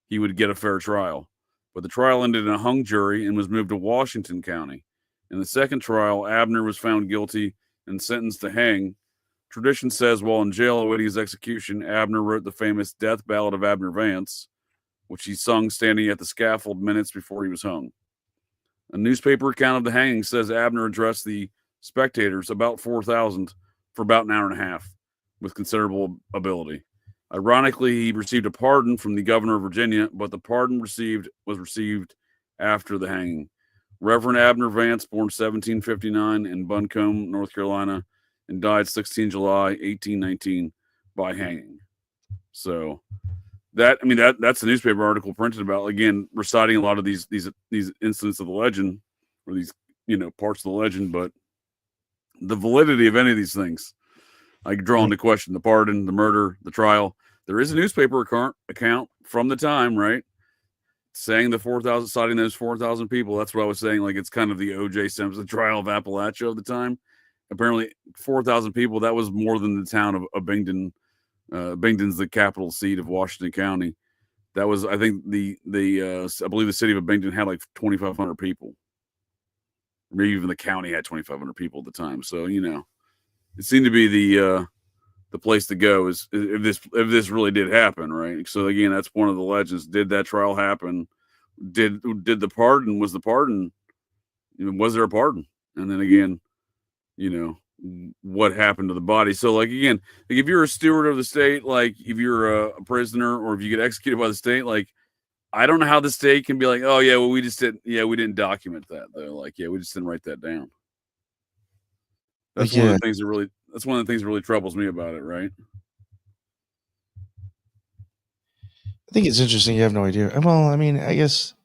he would get a fair trial. But the trial ended in a hung jury and was moved to Washington County. In the second trial, Abner was found guilty and sentenced to hang. Tradition says while in jail awaiting his execution, Abner wrote the famous Death Ballad of Abner Vance, which he sung standing at the scaffold minutes before he was hung. A newspaper account of the hanging says Abner addressed the spectators, about 4,000, for about an hour and a half, with considerable ability. Ironically, he received a pardon from the governor of Virginia, but the pardon was received after the hanging. Reverend Abner Vance, born 1759 in Buncombe, North Carolina, and died 16 July 1819 by hanging. So that's the newspaper article printed about, again, reciting a lot of these incidents of the legend, or these parts of the legend, but the validity of any of these things, I draw into question: the pardon, the murder, the trial. There is a newspaper account from the time, right, saying the 4,000, citing those 4,000 people. That's what I was saying. Like, it's kind of the O.J. Simpson trial of Appalachia of the time. Apparently, 4,000 people. That was more than the town of Binghamton. Binghamton's the capital seat of Washington County. That was, I think, I believe the city of Binghamton had like 2,500 people. Maybe even the county had 2,500 people at the time. So it seemed to be the place to go is if this really did happen, right? So again, that's one of the legends. Did that trial happen? Did the pardon? Was the pardon? Was there a pardon? And then again, what happened to the body? So like again, like if you're a steward of the state, like if you're a prisoner, or if you get executed by the state, like I don't know how the state can be like, oh yeah, well we didn't document that though. Like we just didn't write that down. That's one of the things that really troubles me about it, right? I think it's interesting. You have no idea. Well, I mean, I guess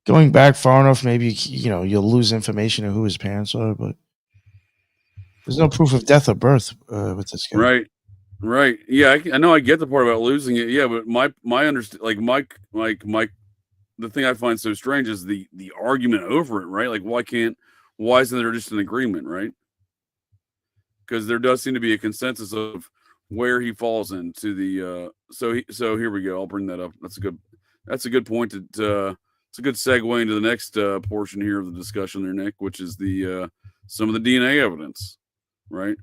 going back far enough, maybe you'll lose information of who his parents are, but there's no proof of death or birth with this guy. Right. Yeah, I know. I get the part about losing it. Yeah, but my understand, the thing I find so strange is the argument over it, right? Like, why isn't there just an agreement, right? Because there does seem to be a consensus of where he falls into the. So here we go. I'll bring that up. That's a good point. It's a good segue into the next portion here of the discussion there, Nick, which is the some of the DNA evidence, right,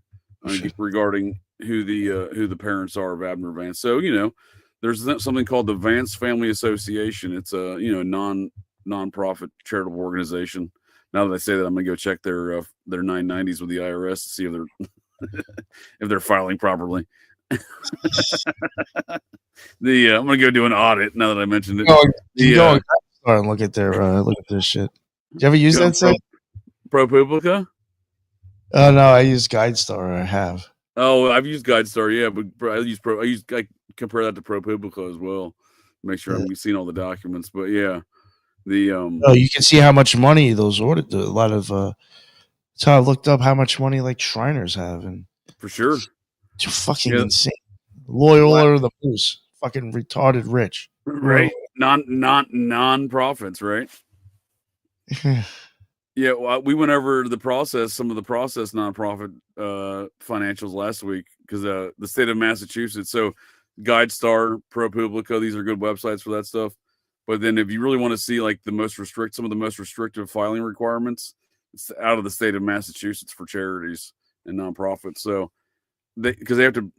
regarding who the parents are of Abner Vance. So there's something called the Vance Family Association. It's a non-profit charitable organization. Now that I say that, I'm gonna go check their 990s with the IRS to see if they're filing properly. I'm gonna go do an audit now that I mentioned it. Go and look at their shit. Did you ever use that site? ProPublica? Oh no, I use GuideStar. I have. Oh, I've used GuideStar, yeah, but I compare that to ProPublica as well. Make sure I'm seeing all the documents. But yeah, the Oh, you can see how much money those ordered. A lot of. That's how I looked up how much money like Shriners have, and for sure, it's fucking yeah, insane. Loyal the Moose, fucking retarded rich, right? Non-profits, right? Yeah, well, we went over some of the process nonprofit financials last week because the state of Massachusetts. So, GuideStar, ProPublica, these are good websites for that stuff. But then, if you really want to see like some of the most restrictive filing requirements, it's out of the state of Massachusetts for charities and nonprofits. So, because they have to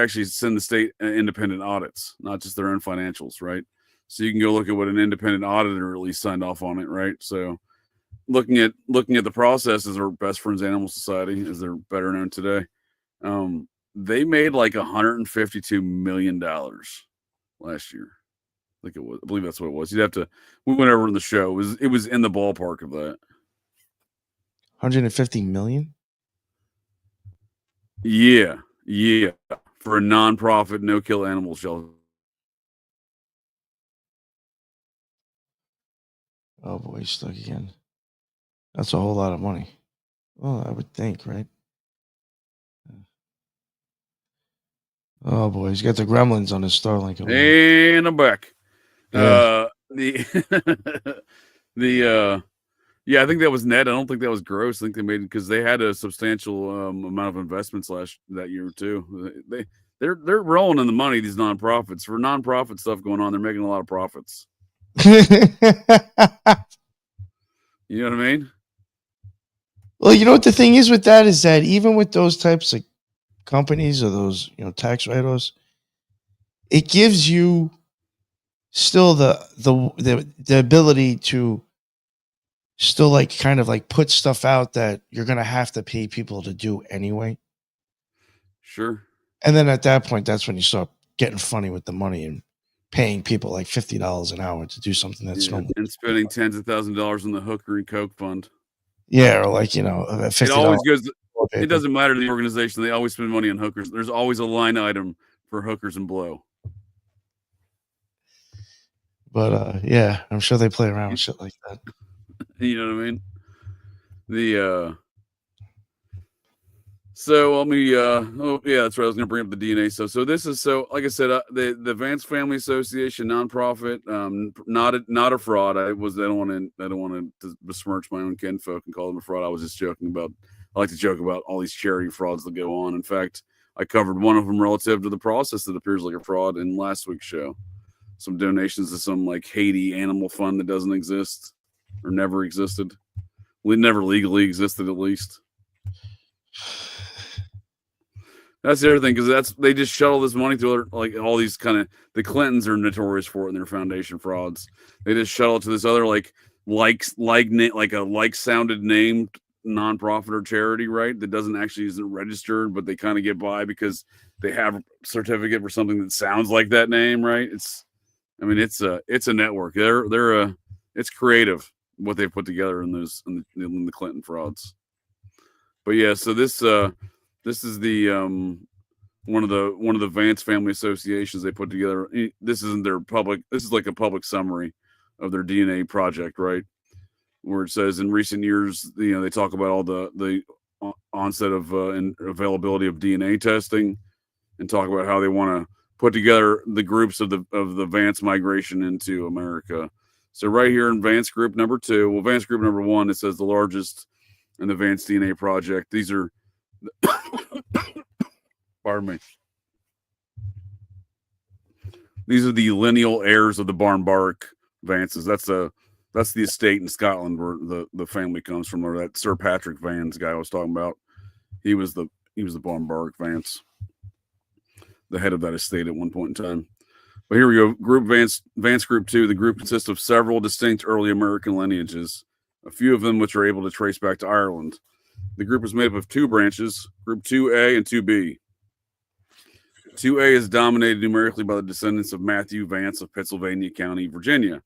actually send the state independent audits, not just their own financials, right? So you can go look at what an independent auditor at least signed off on it, right? So. Looking at the process as our Best Friends Animal Society, as they're better known today, they made like $152 million last year. I believe that's what it was. We went over in the show. It was in the ballpark of that. 150 million? Yeah. For a nonprofit no-kill animal shelter. Oh boy, he's stuck again. That's a whole lot of money. Well, I would think, right? Oh boy, he's got the gremlins on his Starlink. And I'm back. Yeah. Yeah, I think that was net. I don't think that was gross. I think they made it because they had a substantial amount of investments that year too. They're rolling in the money. These nonprofits, for nonprofit stuff going on, they're making a lot of profits. You know what I mean? Well, you know what the thing is with that is that even with those types of companies or those tax write-offs, it gives you still the ability to still like kind of like put stuff out that you're gonna have to pay people to do anyway. Sure. And then at that point, that's when you start getting funny with the money and paying people like $50 an hour to do something that's normal. And spending tens of thousands of dollars on the hooker and coke fund. Yeah, or like $50. It always goes. It doesn't matter to the organization. They always spend money on hookers. There's always a line item for hookers and blow. But yeah, I'm sure they play around with shit like that. You know what I mean? So let me that's right. I was gonna bring up the DNA stuff. So this is like I said, the Vance Family Association nonprofit, not a fraud. I don't want to besmirch my own kinfolk and call them a fraud. I was just joking about. I like to joke about all these charity frauds that go on. In fact, I covered one of them relative to the process that appears like a fraud in last week's show. Some donations to some like Haiti animal fund that doesn't exist or never existed. Never legally existed, at least. That's the other thing, because they just shuttle this money to like all these kind of, the Clintons are notorious for it in their foundation frauds. They just shuttle it to this other like sounded named nonprofit or charity, right? That isn't registered, but they kind of get by because they have a certificate for something that sounds like that name, right? It's a network. It's creative what they've put together in the Clinton frauds. But yeah, so this is the one of the Vance Family Associations they put together. This isn't their public. This is like a public summary of their DNA project, right? Where it says in recent years, they talk about all the onset of and availability of DNA testing, and talk about how they want to put together the groups of the Vance migration into America. So right here in Vance Group number 2, well, Vance Group number 1, it says the largest in the Vance DNA project. These are pardon me. These are the lineal heirs of the Barnbark Vances. That's the estate in Scotland where the family comes from, or that Sir Patrick Vance guy I was talking about. He was the Barnbark Vance, the head of that estate at one point in time. But here we go. Group Vance Group 2. The group consists of several distinct early American lineages, a few of them which are able to trace back to Ireland. The group is made up of 2 branches, Group 2A and 2B. 2A is dominated numerically by the descendants of Matthew Vance of Pennsylvania County, Virginia.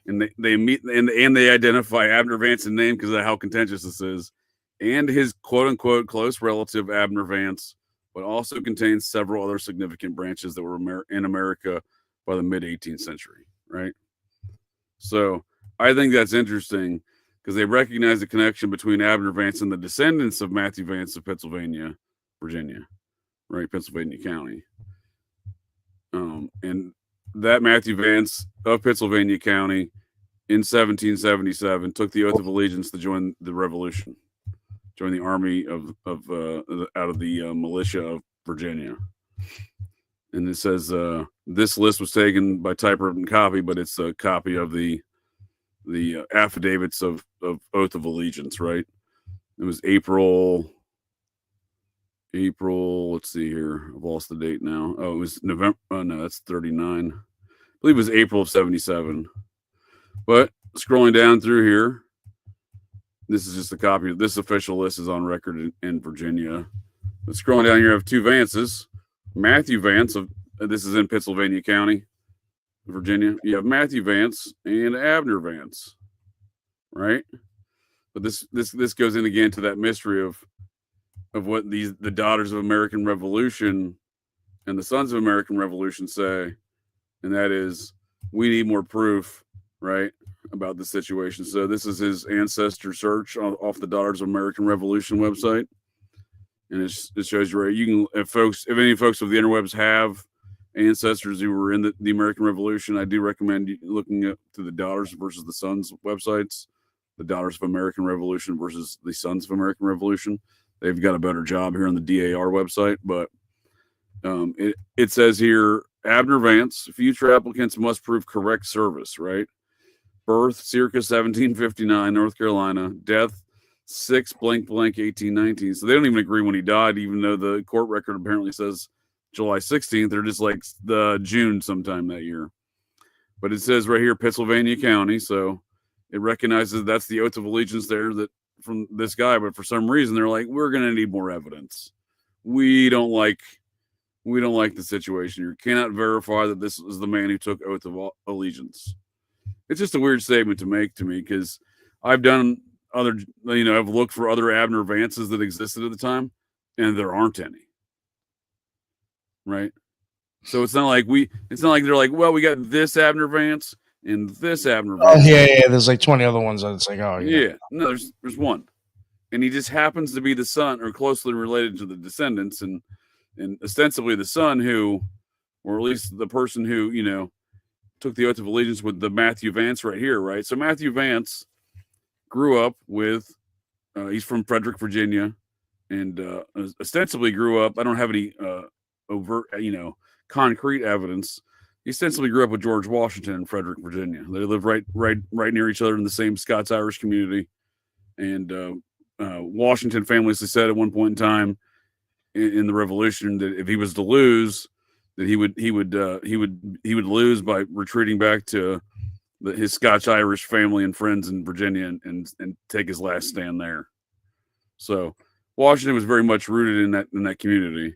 and they meet and they identify Abner Vance's name because of how contentious this is, and his quote unquote close relative Abner Vance, but also contains several other significant branches that were in America by the mid 18th century, right? So I think that's interesting because they recognize the connection between Abner Vance and the descendants of Matthew Vance of Pennsylvania, Virginia, right? Pennsylvania County. And that Matthew Vance of Pennsylvania County in 1777 took the oath of allegiance to join the revolution, join the army out of the militia of Virginia. And it says this list was taken by typewritten copy, but it's a copy of the affidavits of oath of allegiance, right? It was April, let's see here. I've lost the date now. Oh, it was November. Oh, no, that's 39. I believe it was April of 77. But scrolling down through here, this is just a copy of this official list is on record in Virginia. But scrolling down here, I have two Vances. Matthew Vance, this is in Pennsylvania County, Virginia. You have Matthew Vance and Abner Vance, right? But this goes in again to that mystery of what the daughters of American Revolution and the sons of American Revolution say, and that is we need more proof, right, about the situation. So this is his ancestor search off the Daughters of American Revolution website, and it shows you right. You can if any folks of the interwebs have ancestors who were in the American Revolution, I do recommend looking up to the Daughters versus the Sons websites, the Daughters of American Revolution versus the Sons of American Revolution. They've got a better job here on the DAR website, but it says here, Abner Vance, future applicants must prove correct service, right? Birth, circa 1759, North Carolina. Death, 6/1819. So they don't even agree when he died, even though the court record apparently says July 16th. They're just like the June sometime that year. But it says right here, Pennsylvania County. So it recognizes that's the oath of allegiance there that from this guy. But for some reason, they're like, we're going to need more evidence. We don't like the situation. You cannot verify that this is the man who took oath of allegiance. It's just a weird statement to make to me because I've done other, I've looked for other Abner Vances that existed at the time, and there aren't any. Right? So it's not like they're like, well, we got this Abner Vance and this Abner Vance. Oh yeah. There's like 20 other ones that it's like, oh yeah. No, there's one, and he just happens to be the son or closely related to the descendants, and ostensibly the son who, or at least the person who took the oath of allegiance with the Matthew Vance right here, right? So Matthew Vance grew up with, he's from Frederick, Virginia, and ostensibly grew up. I don't have any overt, concrete evidence. He ostensibly grew up with George Washington in Frederick, Virginia. They lived right near each other in the same Scots-Irish community. And Washington famously said at one point in time in the Revolution that if he was to lose, that he would lose by retreating back to his Scotch-Irish family and friends in Virginia and take his last stand there. So Washington was very much rooted in that community.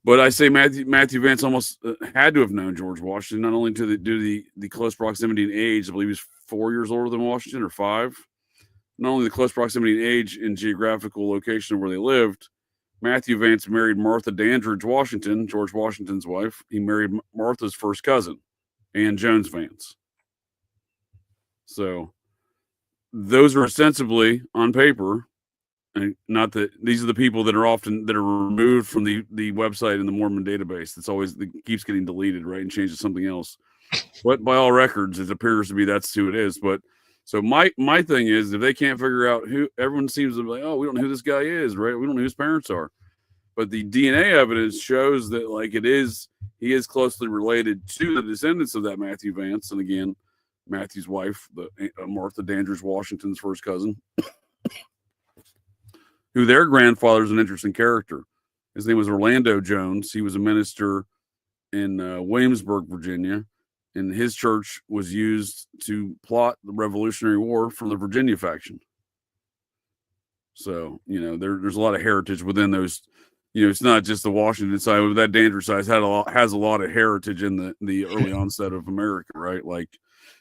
But I say Matthew Vance almost had to have known George Washington, not only due to the close proximity in age. I believe he was 4 years older than Washington, or 5. Not only the close proximity in age and geographical location of where they lived. Matthew Vance married Martha Dandridge Washington, George Washington's wife. He married Martha's first cousin, Anne Jones Vance. So those are ostensibly on paper, and not that these are the people that are removed from the website in the Mormon database. That keeps getting deleted, right, and changed to something else. But by all records, it appears to be that's who it is. But so my thing is, if they can't figure out who, everyone seems to be like, oh, we don't know who this guy is, right? We don't know who his parents are. But the DNA evidence shows that he is closely related to the descendants of that Matthew Vance. And again, Matthew's wife, Martha Dandridge Washington's first cousin, who their grandfather is an interesting character. His name was Orlando Jones. He was a minister in Williamsburg, Virginia. And his church was used to plot the Revolutionary War from the Virginia faction. So, there's a lot of heritage within those it's not just the Washington side. That Dandridge side has a lot of heritage in the early onset of America, right? Like,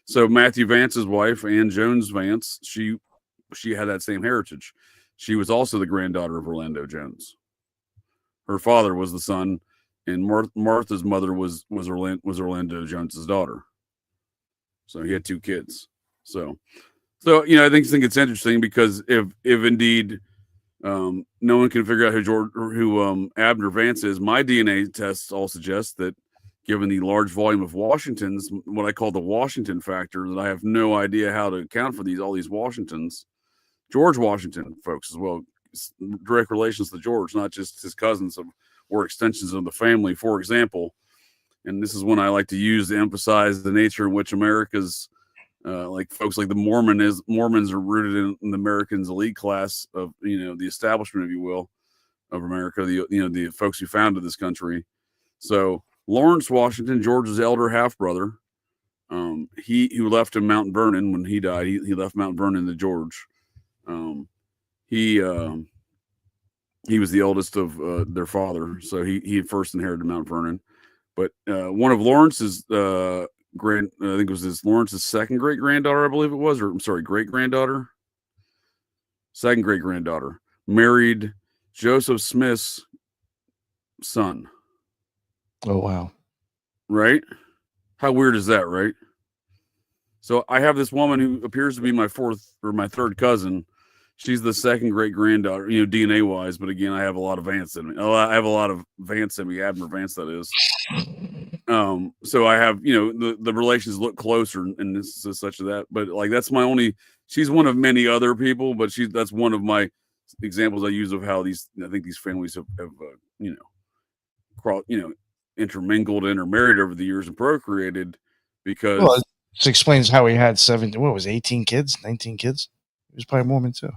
so Matthew Vance's wife, Anne Jones Vance, she had that same heritage. She was also the granddaughter of Orlando Jones. Her father was the son, and Martha's mother was Orlando Jones's daughter. So he had 2 kids. So I think it's interesting because if indeed no one can figure out who Abner Vance is, my DNA tests all suggest that, given the large volume of Washingtons, what I call the Washington factor, that I have no idea how to account for all these Washingtons. George Washington, folks, as well, direct relations to George, not just his cousins or extensions of the family, for example. And this is one I like to use to emphasize the nature in which America's like folks like the Mormons are rooted in the Americans' elite class of the establishment, if you will, of America. The folks who founded this country. So Lawrence Washington, George's elder half brother, who left him Mount Vernon when he died. He left Mount Vernon to George. He was the eldest of their father, so he first inherited Mount Vernon. But one of Lawrence's I think it was Lawrence's second great granddaughter, I believe it was, or I'm sorry, great granddaughter, second great granddaughter, married Joseph Smith's son. Oh wow! Right? How weird is that, right? So I have this woman who appears to be my fourth or my third cousin. She's the second great granddaughter, DNA wise. But again, I have a lot of Vance in me. I have a lot of Vance in me, Abner Vance, that is. So I have, the relations look closer and this is such as that. But like, that's my only. She's one of many other people, but that's one of my examples I use of how I think these families have intermingled, intermarried over the years and procreated because. Well, this explains how he had 18 kids, 19 kids. He was probably Mormon too.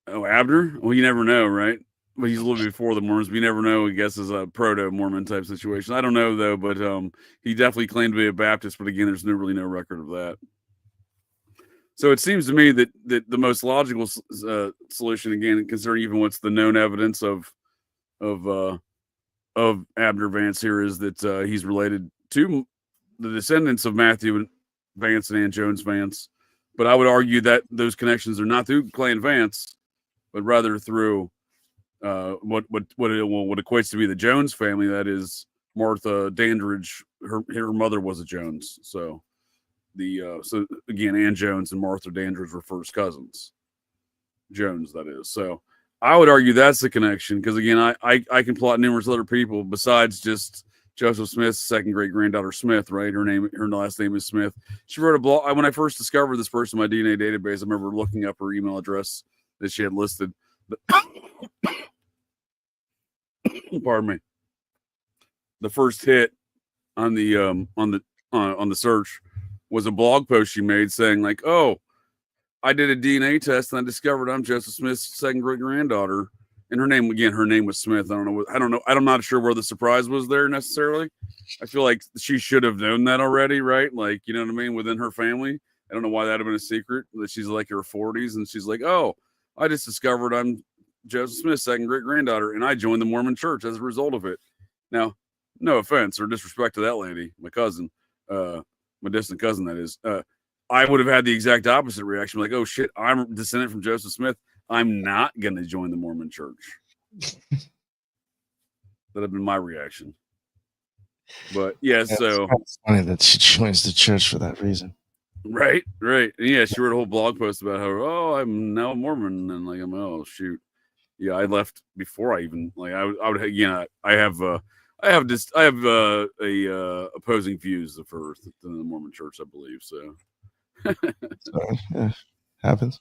Oh, Abner? Well, you never know, right? But he's a little bit before the Mormons. We never know, I guess, as a proto-Mormon type situation. I don't know, though, but he definitely claimed to be a Baptist, but again, there's really no record of that. So it seems to me that the most logical solution, again, considering even what's the known evidence of Abner Vance here, is that he's related to the descendants of Matthew Vance and Anne Jones Vance. But I would argue that those connections are not through Clan Vance, but rather through what equates to be the Jones family. That is Martha Dandridge. Her mother was a Jones. So so again, Anne Jones and Martha Dandridge were first cousins. Jones, that is. So I would argue that's the connection because again, I can plot numerous other people besides just Joseph Smith's second great granddaughter Smith, right? Her last name is Smith. She wrote a blog. When I first discovered this person in my DNA database, I remember looking up her email address that she had listed. Pardon me. The first hit on the search was a blog post she made saying like, "Oh, I did a DNA test and I discovered I'm Joseph Smith's second great granddaughter." And her name was Smith. I don't know. I'm not sure where the surprise was there necessarily. I feel like she should have known that already, right? Like, you know what I mean? Within her family. I don't know why that would have been a secret that she's like her 40s. And she's like, "Oh, I just discovered I'm Joseph Smith's second great granddaughter. And I joined the Mormon church as a result of it." Now, no offense or disrespect to that lady, my cousin, my distant cousin, that is. I would have had the exact opposite reaction. Like, "Oh shit, I'm descendant from Joseph Smith. I'm not going to join the Mormon church." That'd have been my reaction. But yeah, so it's funny that she joins the church for that reason. Right. Yeah, she wrote a whole blog post about how, "Oh, I'm now a Mormon," and like, "Oh shoot, yeah, I left before I even like I would again. I have opposing views of her than the Mormon church, I believe. So, yeah, happens.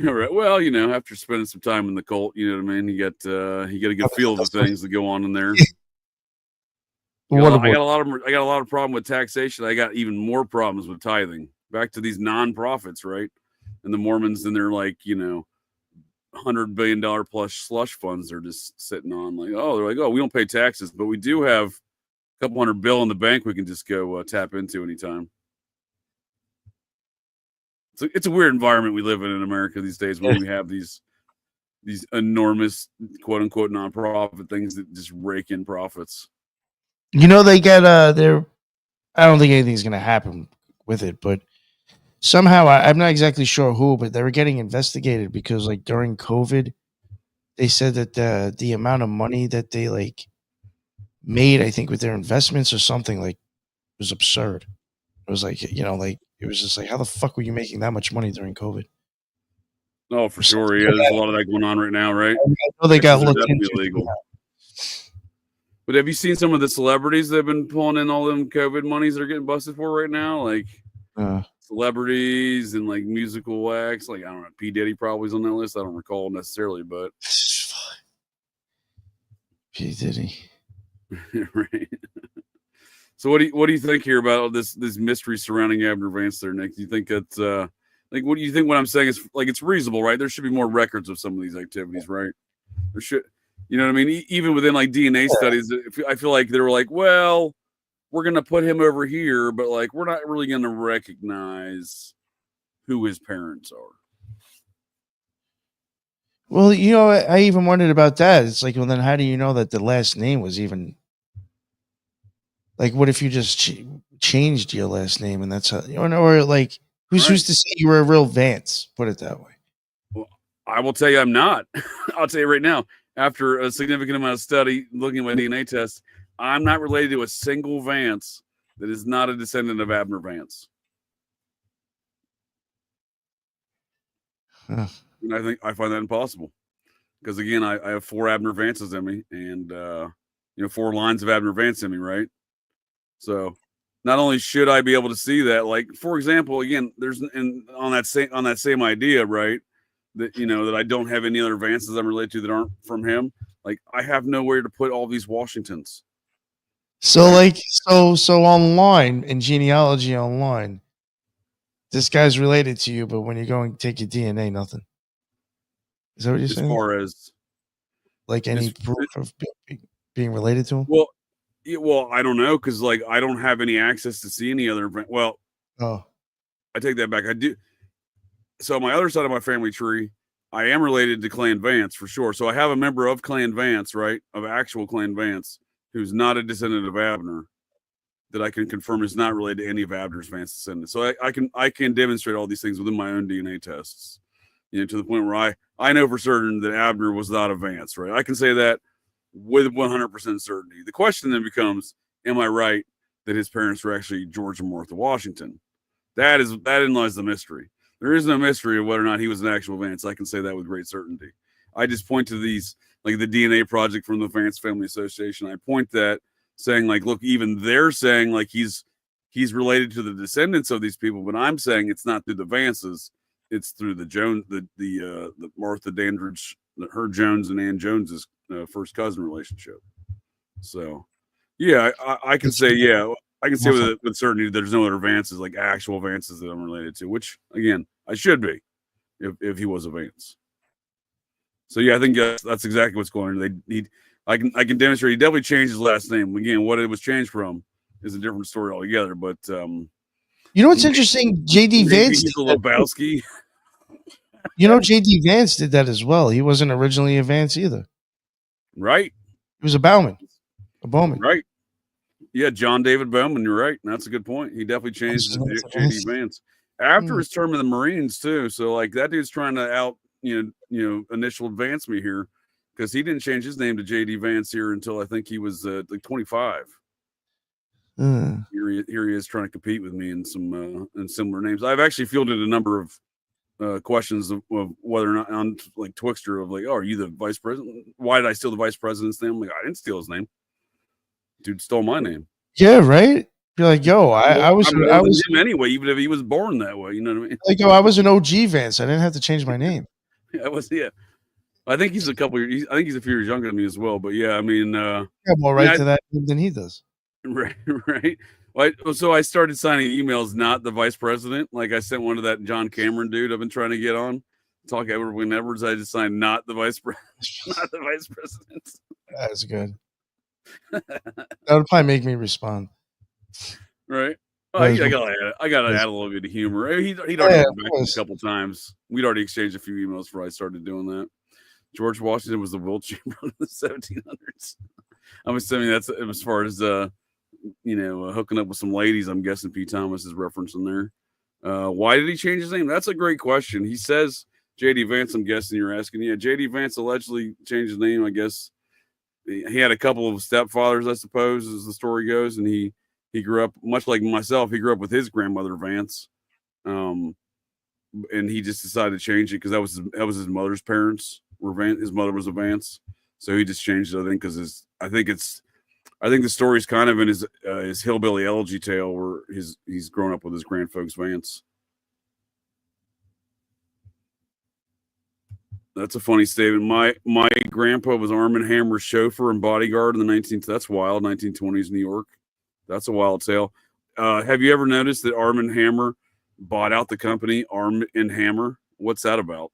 All right. Well, after spending some time in the cult, you know what I mean. You get a good feel of the things that go on in there. I got a lot of problem with taxation. I got even more problems with tithing. Back to these nonprofits, right? And the Mormons and their like, $100 billion plus slush funds they're just sitting on. Like, oh, they're like, "Oh, we don't pay taxes, but we do have a couple $100 billion in the bank we can just go tap into anytime." So it's a weird environment we live in America these days when we have these these enormous quote unquote nonprofit things that just rake in profits. You know, they get their. I don't think anything's going to happen with it, but somehow I'm not exactly sure who, but they were getting investigated because, like, during COVID, they said that the amount of money that they like made, I think, with their investments or something, like, was absurd. It was like, you know, like, it was just like, how the fuck were you making that much money during COVID? Oh, for sure. Yeah, there's a lot of that going on right now, right? I know they got Taxes are looked definitely into. illegal. But have you seen some of the celebrities that have been pulling in all them COVID monies they're getting busted for right now? Like celebrities and like musical acts. Like, I don't know, P. Diddy probably's on that list. I don't recall necessarily, but P. Diddy. Right. So what do you think here about all this mystery surrounding Abner Vance there, Nick? Do you think it's like, what do you think what I'm saying is like it's reasonable, right? There should be more records of some of these activities, right? There should, you know what I mean? Even within like DNA studies, I feel like they were like, well, we're going to put him over here, but like, we're not really going to recognize who his parents are. Well, you know, I even wondered about that. It's like, well, then how do you know that the last name was even like, what if you just changed your last name and that's how, you know, or like, who's to say you were a real Vance? Put it that way. Well, I will tell you, I'm not. I'll tell you right now, after a significant amount of study looking at my DNA test, I'm not related to a single Vance that is not a descendant of Abner Vance. Huh. And I find that impossible because, again, I have 4 Abner Vances in me and, 4 lines of Abner Vance in me, right? So not only should I be able to see that, like, for example, again, there's on that same idea, right? That, you know, that I don't have any other Vances I'm related to that aren't from him. Like, I have nowhere to put all these Washingtons. So, right? Like, so online in genealogy online, this guy's related to you, but when you go and take your DNA, nothing. Is that what you're saying? As far as like any proof of being related to him? Well, I don't know because like I don't have any access to see any other. Well, I take that back. I do. So my other side of my family tree, I am related to Clan Vance for sure. So I have a member of Clan Vance, right, of actual Clan Vance, who's not a descendant of Abner, that I can confirm is not related to any of Abner's Vance descendants. So I can demonstrate all these things within my own DNA tests, you know, to the point where I know for certain that Abner was not a Vance, right? I can say that with 100% certainty. The question then becomes, am I right that his parents were actually George and Martha Washington? That in lies the mystery. There is no mystery of whether or not he was an actual Vance. I can say that with great certainty. I just point to these, like the DNA project from the Vance Family Association. I point that saying like, look, even they're saying like he's related to the descendants of these people, but I'm saying it's not through the Vances, it's through the Jones, the Martha Dandridge, her Jones and Ann Jones's first cousin relationship. So, yeah, I can say, yeah, I can say with certainty there's no other Vances, like actual Vances that I'm related to, which again I should be if he was a Vance. So yeah, I think that's exactly what's going on. I can demonstrate he definitely changed his last name. Again, what it was changed from is a different story altogether. But you know what's interesting? JD Vance did Lebowski. You know, JD Vance did that as well. He wasn't originally a Vance either. Right. He was a Bowman. Right. Yeah, John David Bowman. You're right. That's a good point. He definitely changed to JD Vance after his term in the Marines too. So like that dude's trying to initial advance me here because he didn't change his name to JD Vance here until I think he was like 25. Here he is trying to compete with me in some in similar names. I've actually fielded a number of questions of whether or not on like Twixter of like, oh, are you the vice president? Why did I steal the vice president's name? I'm like, I didn't steal his name. Dude stole my name. Yeah, right. You're like, yo, I was him anyway, even if he was born that way. You know what I mean? Like, yo, I was an OG Vance. I didn't have to change my name. Yeah. I think he's a couple years. I think he's a few years younger than me as well. But yeah, I mean, got more right to that than he does. Right. Well, so I started signing emails, not the vice president. Like I sent one to that John Cameron dude I've been trying to get on. Talk Edwin Edwards. I just signed not the vice president. That's good. That would probably make me respond. Right. Oh, I gotta add a little bit of humor. He'd already come back a couple times. We'd already exchanged a few emails before I started doing that. George Washington was the will chamberlain in the 1700s. I'm assuming that's as far as hooking up with some ladies. I'm guessing P. Thomas is referencing there. Why did he change his name? That's a great question. He says J.D. Vance. I'm guessing you're asking. Yeah, J.D. Vance allegedly changed his name. I guess he had a couple of stepfathers, I suppose, as the story goes, and he grew up much like myself. He grew up with his grandmother Vance, and he just decided to change it because that was his mother's parents. His mother was a Vance, so he just changed it. I think because I think the story's kind of in his hillbilly elegy tale where he's grown up with his grandfolks Vance. That's a funny statement. My grandpa was Arm & Hammer's chauffeur and bodyguard in the 1920s New York. That's a wild tale. Have you ever noticed that Arm & Hammer bought out the company Arm & Hammer? What's that about?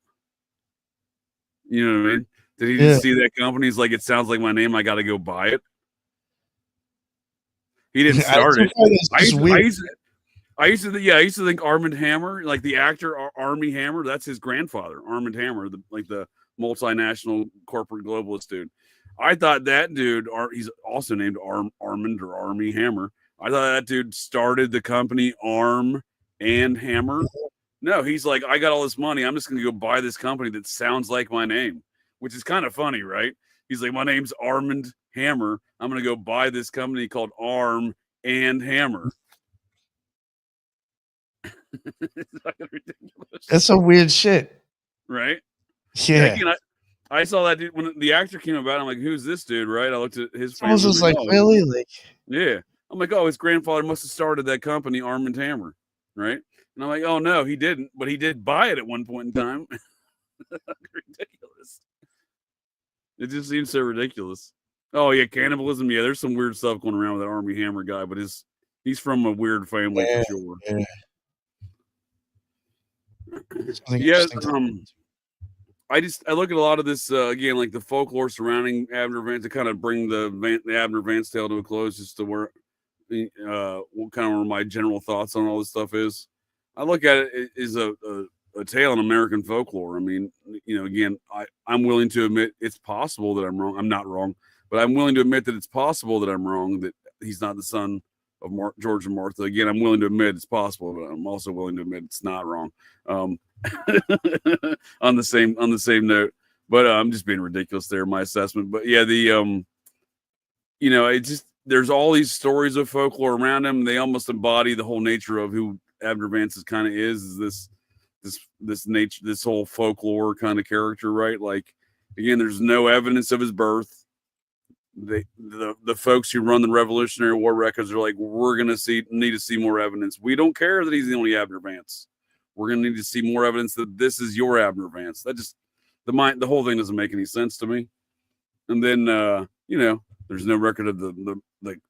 You know what I mean? Did he just see that company? He's like, it sounds like my name. I got to go buy it. He didn't start it. I used to think Arm & Hammer, like the actor Armie Hammer, that's his grandfather, Arm & Hammer, the multinational corporate globalist dude. I thought that dude, he's also named Armand or Armie Hammer. I thought that dude started the company Arm & Hammer. No, he's like, I got all this money. I'm just going to go buy this company that sounds like my name, which is kind of funny, right? He's like, my name's Armand Hammer. I'm going to go buy this company called Arm & Hammer. It's fucking ridiculous. That's some weird shit. Right? Yeah. Again, I saw that dude when the actor came about. I'm like, who's this dude? Right? I looked at his family. I was like, really? Like, yeah. I'm like, oh, his grandfather must have started that company, Arm & Hammer. Right? And I'm like, oh, no, he didn't. But he did buy it at one point in time. Ridiculous. It just seems so ridiculous. Oh, yeah, cannibalism. Yeah, there's some weird stuff going around with that Armie Hammer guy, but he's from a weird family for sure. Yeah. I look at a lot of this again, like the folklore surrounding Abner Vance to kind of bring the Abner Vance tale to a close, just to where where my general thoughts on all this stuff is. I look at it as a tale in American folklore. I mean, again, I'm willing to admit it's possible that I'm wrong. I'm not wrong, but I'm willing to admit that it's possible that I'm wrong, that he's not the son of George and Martha. Again, I'm willing to admit it's possible, but I'm also willing to admit it's not wrong. On the same note, but I'm just being ridiculous there, my assessment. But yeah, it just, there's all these stories of folklore around him. They almost embody the whole nature of who Abner Vance kind of is this nature, this whole folklore kind of character, right? Like, again, there's no evidence of his birth. The folks who run the Revolutionary War records are like, we're gonna need to see more evidence. We don't care that he's the only Abner Vance. We're gonna need to see more evidence that this is your Abner Vance. That just the whole thing doesn't make any sense to me. And then there's no record of the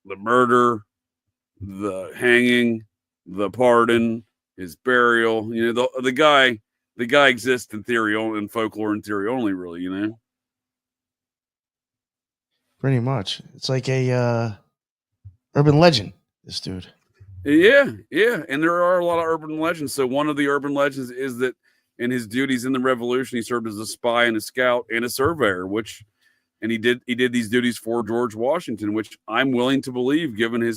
murder, the hanging, the pardon, his burial. The guy exists in theory only, in folklore and theory only, really. Pretty much. It's like a urban legend, this dude. Yeah. And there are a lot of urban legends. So one of the urban legends is that in his duties in the Revolution, he served as a spy and a scout and a surveyor, and he did these duties for George Washington, which I'm willing to believe, given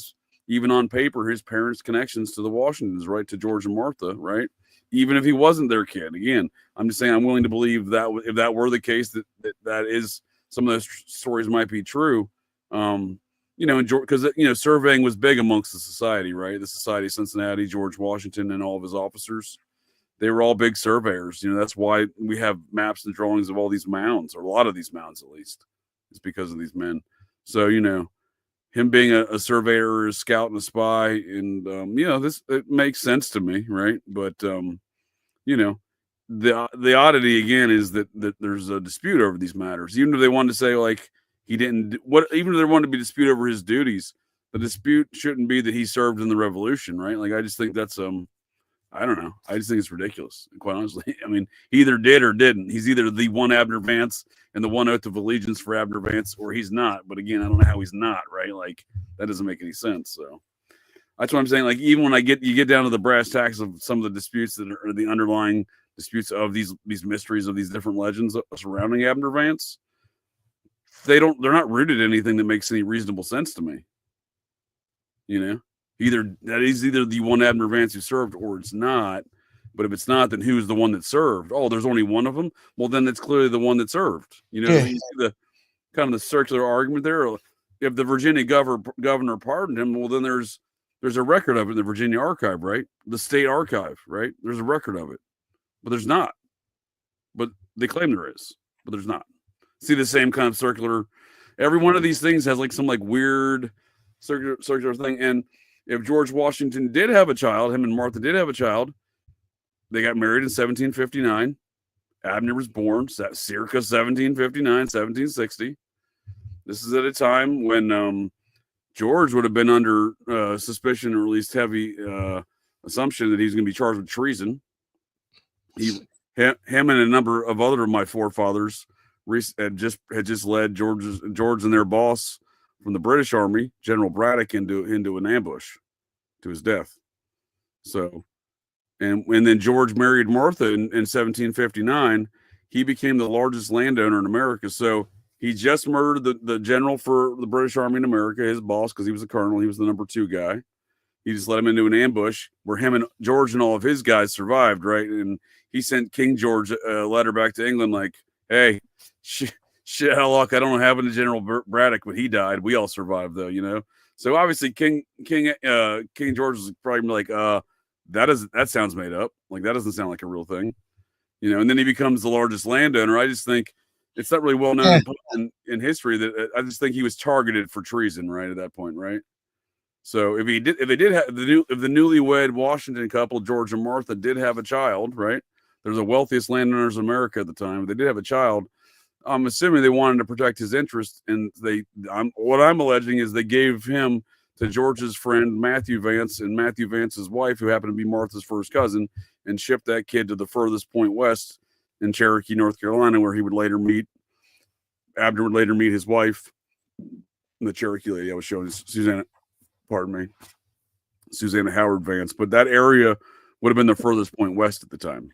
even on paper, his parents' connections to the Washingtons, right, to George and Martha, right? Even if he wasn't their kid. Again, I'm just saying I'm willing to believe that if that were the case, that is, some of those stories might be true. Because surveying was big amongst the society, right? The Society of Cincinnati, George Washington, and all of his officers, they were all big surveyors. That's why we have maps and drawings of all these mounds, or a lot of these mounds, at least. It's because of these men. So him being a surveyor, a scout, and a spy, and it makes sense to me, right? But the oddity again is that there's a dispute over these matters. Even if they wanted to say like he didn't, even if there wanted to be a dispute over his duties, the dispute shouldn't be that he served in the Revolution, right? Like, I just think that's I don't know. I just think it's ridiculous, quite honestly. I mean, he either did or didn't. He's either the one Abner Vance and the one oath of allegiance for Abner Vance, or he's not. But again, I don't know how he's not, right? Like, that doesn't make any sense. So that's what I'm saying. Like, even when you get down to the brass tacks of some of the disputes that are the underlying disputes of these mysteries of these different legends surrounding Abner Vance, they're not rooted in anything that makes any reasonable sense to me. You know, either that is either the one Abner Vance who served or it's not. But if it's not, then who's the one that served? Oh, there's only one of them. Well, then it's clearly the one that served. You know, you see the kind of the circular argument there. If the Virginia governor pardoned him, well, then there's a record of it in the Virginia archive, right? The state archive, right? There's a record of it, but there's not. But they claim there is, but there's not. See the same kind of circular. Every one of these things has like some like weird circular thing. And if George Washington did have a child, him and Martha did have a child. They got married in 1759. Abner was born circa 1759, 1760. This is at a time when George would have been under suspicion, or at least heavy assumption that he's going to be charged with treason. Him and a number of other of my forefathers had just led George and their boss from the British Army, General Braddock, into an ambush to his death. So. And then George married Martha in 1759. He became the largest landowner in America. So he just murdered the general for the British Army in America, his boss, because he was a colonel. He was the number 2 guy. He just let him into an ambush where him and George and all of his guys survived, right? And he sent King George a letter back to England like, hey, shit out of luck. I don't know what happened to General Braddock, but he died. We all survived, though, you know? So obviously King George was probably like, that sounds made up. Like, that doesn't sound like a real thing, you know. And then he becomes the largest landowner. I just think it's not really well known in history that I just think he was targeted for treason right at that point, right? So if they did have the newlywed Washington couple, George and Martha, did have a child, right? They're the wealthiest landowners in America at the time. They did have a child. I'm assuming they wanted to protect his interest, and what I'm alleging is they gave him to George's friend Matthew Vance and Matthew Vance's wife, who happened to be Martha's first cousin, and shipped that kid to the furthest point west in Cherokee, North Carolina, where Abner would later meet his wife, the Cherokee lady I was showing, Susanna Howard Vance. But that area would have been the furthest point west at the time.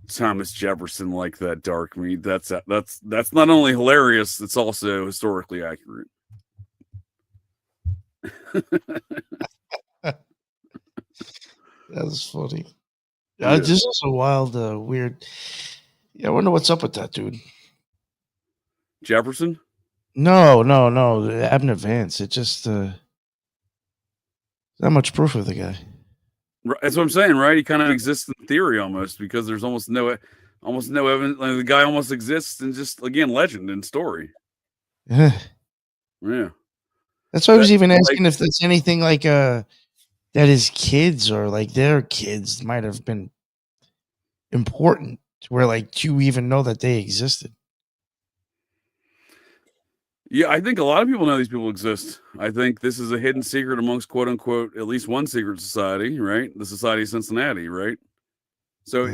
Thomas Jefferson liked that dark meat. That's not only hilarious, it's also historically accurate. That's funny. Yeah. This is a wild, weird. Yeah, I wonder what's up with that dude. Jefferson? No. Abner Vance. It just not much proof of the guy. That's what I'm saying, right? He kind of exists in theory almost, because there's almost no evidence. Like, the guy almost exists in just, again, legend and story. Yeah. That's why I was even asking if there's anything like that his kids or like their kids might have been important, where like you even know that they existed. Yeah, I think a lot of people know these people exist. I think this is a hidden secret amongst, quote unquote, at least one secret society, right? The Society of Cincinnati, right? So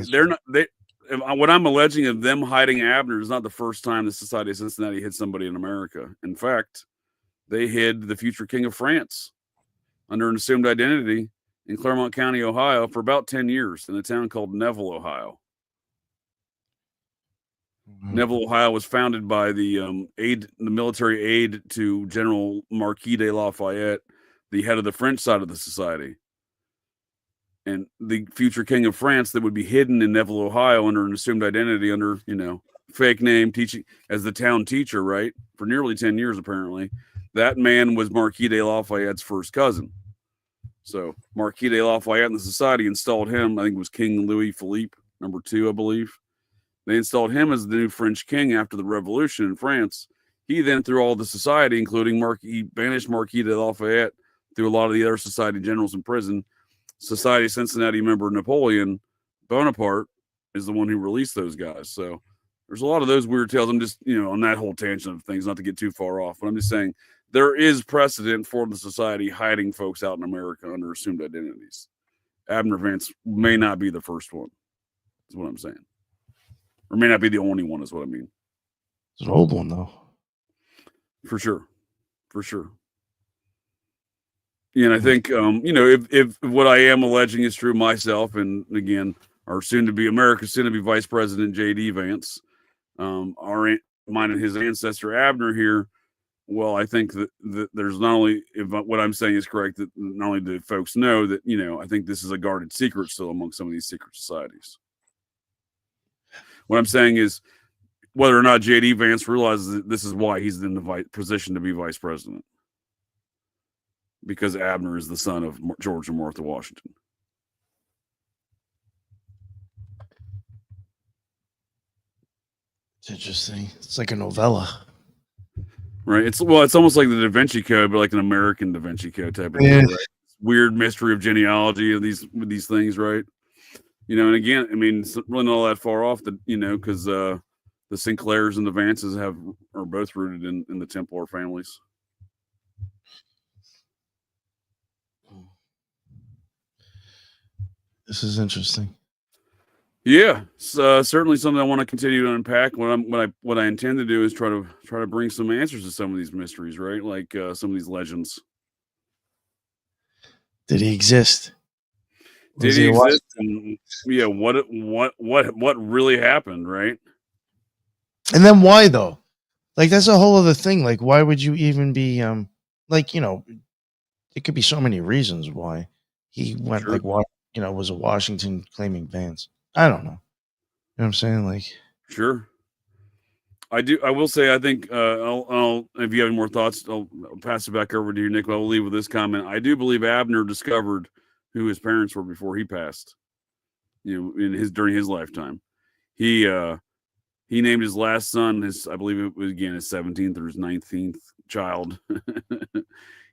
what I'm alleging of them hiding Abner is not the first time the Society of Cincinnati hid somebody in America. In fact, they hid the future king of France under an assumed identity in Claremont County, Ohio, for about 10 years in a town called Neville, Ohio. Neville, Ohio was founded by the military aide to General Marquis de Lafayette, the head of the French side of the society. And the future king of France that would be hidden in Neville, Ohio under an assumed identity, under, fake name, teaching as the town teacher, right? For nearly 10 years, apparently. That man was Marquis de Lafayette's first cousin. So Marquis de Lafayette and the society installed him. I think it was King Louis Philippe, number 2, I believe. They installed him as the new French king after the revolution in France. He then threw all the society, including banished Marquis de Lafayette, threw a lot of the other society generals in prison. Society of Cincinnati member Napoleon Bonaparte is the one who released those guys. So there's a lot of those weird tales. I'm just, on that whole tangent of things, not to get too far off, but I'm just saying there is precedent for the society hiding folks out in America under assumed identities. Abner Vance may not be the first one, is what I'm saying. Or may not be the only one, is what I mean. It's an old one, though. For sure. And I think, if what I am alleging is true myself, and again, our America's soon to be Vice President J.D. Vance, mine and his ancestor Abner here. Well, I think that there's not only, if what I'm saying is correct, that not only do folks know that, I think this is a guarded secret still among some of these secret societies. What I'm saying is whether or not J.D. Vance realizes that this is why he's in the position to be vice president. Because Abner is the son of George and Martha Washington. It's interesting. It's like a novella. Right. It's almost like the Da Vinci Code, but like an American Da Vinci Code type of thing, right? Weird mystery of genealogy of these things, right? And again, I mean, it's really not all that far off because the Sinclairs and the Vances are both rooted in the Templar families. This is interesting. Yeah, it's certainly something I want to continue to unpack. What I intend to do is try to bring some answers to some of these mysteries, right? Like some of these legends. Did he exist? Did he exist? And, what really happened, right? And then why though? Like that's a whole other thing. Like why would you even be it could be so many reasons why he went was a Washington claiming Vance. I don't know. You know what I'm saying? Like, sure. I will say, I think, I'll if you have any more thoughts, I'll pass it back over to you, Nick. I'll leave with this comment. I do believe Abner discovered who his parents were before he passed. During his lifetime, he named his last son, I believe it was again his 17th or his 19th child.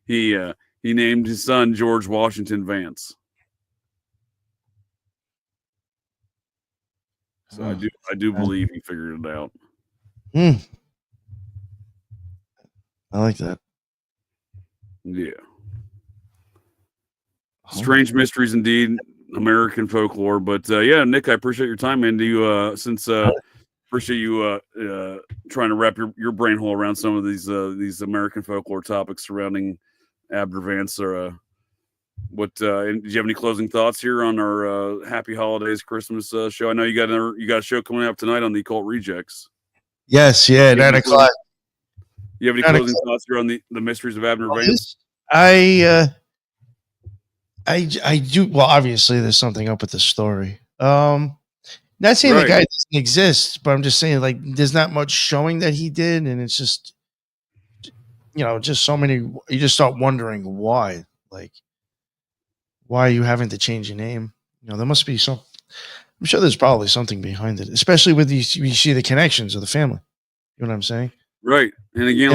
He named his son George Washington Vance. So I do believe he figured it out. I like that. Yeah. Strange mysteries indeed, American folklore. But Nick, I appreciate your time, man. Do you appreciate you trying to wrap your brain hole around some of these American folklore topics surrounding Abner Vance. Or do you have any closing thoughts here on our Happy Holidays Christmas show? I know you got a show coming up tonight on the Occult Rejects. Yes, 9 o'clock. You have any closing thoughts here on the mysteries of Abner Vance? I do. Well, obviously, there's something up with the story. Not saying the guy doesn't exist, but I'm just saying like there's not much showing that he did, and it's just just so many. You just start wondering why, like, why are you having to change your name? There must be some. I'm sure there's probably something behind it, especially with these. You see the connections of the family. You know what I'm saying? Right. And again,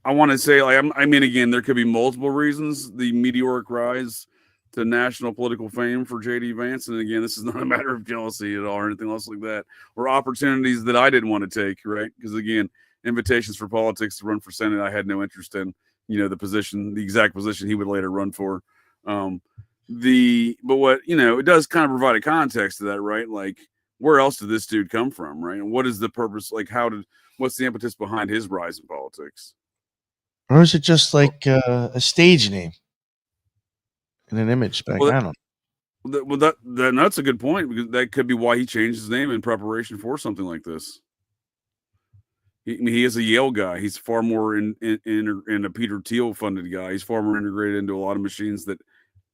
I want to say, again, there could be multiple reasons the meteoric rise to national political fame for J.D. Vance. And again, this is not a matter of jealousy at all or anything else like that, or opportunities that I didn't want to take, right? Because again, invitations for politics to run for Senate, I had no interest in, the exact position he would later run for. But what, it does kind of provide a context to that, right? Like, where else did this dude come from, right? And what is the purpose? Like, what's the impetus behind his rise in politics? Or is it just like a stage name and an image back? I don't know. That's a good point, because that could be why he changed his name in preparation for something like this. He is a Yale guy. He's far more in a Peter Thiel funded guy. He's far more integrated into a lot of machines that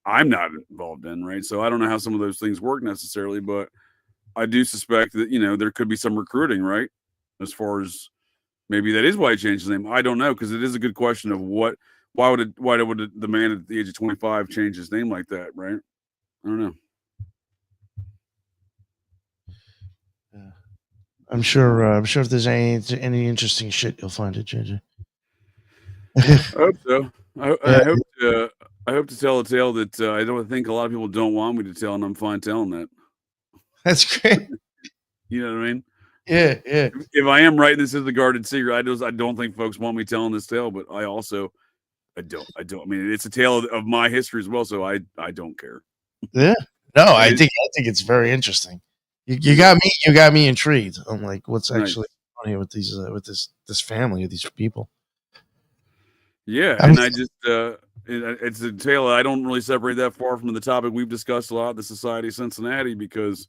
I'm not involved in, right? So I don't know how some of those things work necessarily, but I do suspect that, there could be some recruiting, right? As far as maybe that is why he changed his name. I don't know, because it is a good question of why would the man at the age of 25 change his name like that, right? I don't know. I'm sure if there's any interesting shit, you'll find it, JJ. I hope so. I hope to tell a tale that I don't think a lot of people don't want me to tell, and I'm fine telling that. That's great. You know what I mean? Yeah. If I am right, this is the guarded secret. I don't think folks want me telling this tale, but I don't. I mean, it's a tale of my history as well, so I don't care. Yeah. No, I think it's very interesting. You got me intrigued. I'm like, what's actually on here with these this family of these people? Yeah, I and mean, I just it's a tale. I don't really separate that far from the topic we've discussed a lot, the Society of Cincinnati, because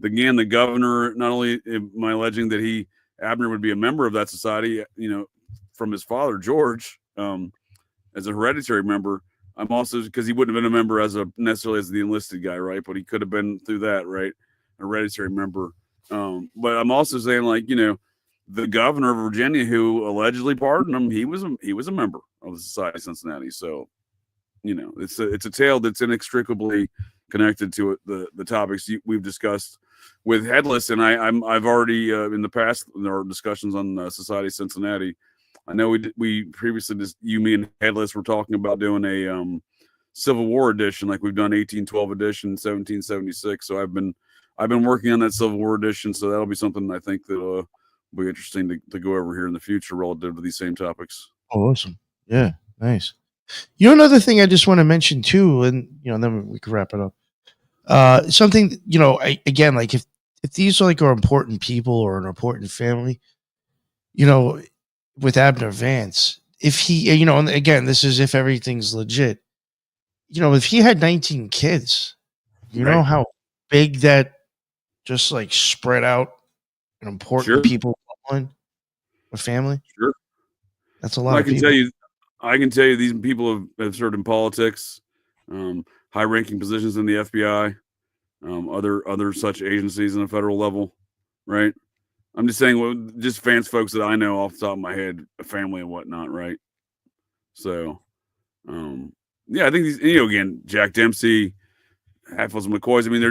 again, the governor, not only am I alleging that Abner would be a member of that society, from his father George, as a hereditary member. I'm also, because he wouldn't have been a member necessarily as the enlisted guy, right? But he could have been through that, right? A hereditary member. But I'm also saying, like, the governor of Virginia, who allegedly pardoned him, he was a member of the Society of Cincinnati. So, it's a tale that's inextricably connected to it, the topics we've discussed with Headless, and I've already in the past in our discussions on Society of Cincinnati. I know we previously, just you, me, and Headless were talking about doing a Civil War edition, like we've done 1812 edition, 1776. So I've been working on that Civil War edition, so that'll be something I think that will be interesting to go over here in the future relative to these same topics. oh, awesome. Yeah, nice. Another thing I just want to mention too, and then we can wrap it up. Something, again, like if these are important people or an important family, with Abner Vance, if he, and again, this is if everything's legit, if he had 19 kids, know Right. how big that just like spread out an important Sure. people on a family. Sure. That's a lot of people. I can tell you these people have served in politics, high-ranking positions in the FBI, other such agencies on a federal level, right? I'm just saying, just Vance folks that I know off the top of my head, a family and whatnot, right? So, yeah, I think these, again, Jack Dempsey, Hatfields and McCoys. I mean,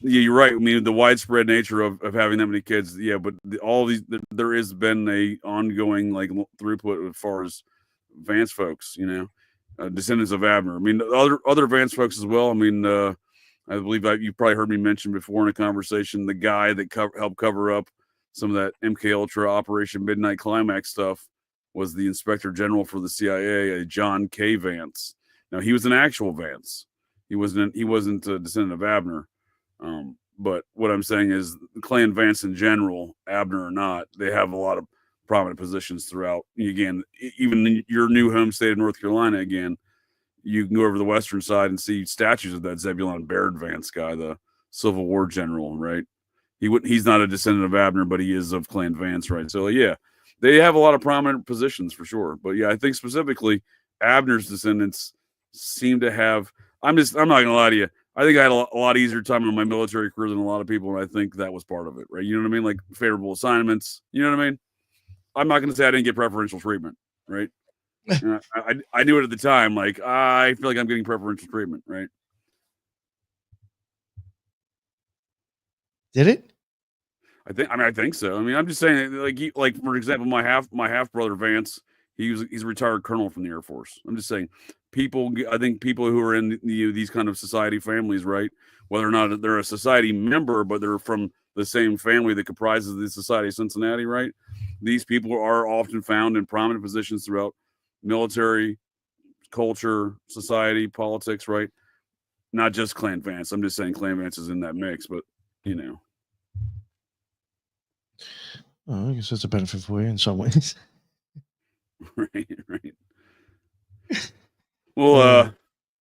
you're right. I mean, the widespread nature of having that many kids, yeah, but all these, there has been a ongoing like throughput as far as Vance folks, descendants of Abner. I mean, other Vance folks as well. I mean, I believe you've probably heard me mention before in a conversation the guy that helped cover up some of that MK Ultra Operation Midnight Climax stuff was the Inspector General for the CIA, John K. Vance. Now he was an actual Vance. He wasn't a descendant of Abner. But what I'm saying is Clan Vance in general, Abner or not, they have a lot of prominent positions throughout. Again, even in your new home state of North Carolina, again, you can go over the western side and see statues of that Zebulon Baird Vance guy, the Civil War general, right? He's not a descendant of Abner, but he is of Clan Vance, right? So yeah, they have a lot of prominent positions for sure. But yeah, I think specifically Abner's descendants seem to have. I'm not gonna lie to you. I think I had a lot easier time in my military career than a lot of people, and I think that was part of it, right? You know what I mean? Like favorable assignments. You know what I mean? I'm not gonna say I didn't get preferential treatment, right? I knew it at the time. Like I feel like I'm getting preferential treatment, right? Did it? I think so. I mean, I'm just saying, like for example, my half brother Vance, he's a retired colonel from the Air Force. I'm just saying, I think people who are in these kind of society families, right? Whether or not they're a society member, but they're from the same family that comprises the Society of Cincinnati, right? These people are often found in prominent positions throughout military, culture, society, politics, right? Not just Clan Vance. I'm just saying Clan Vance is in that mix, but Oh, I guess that's a benefit for you in some ways. right. Well,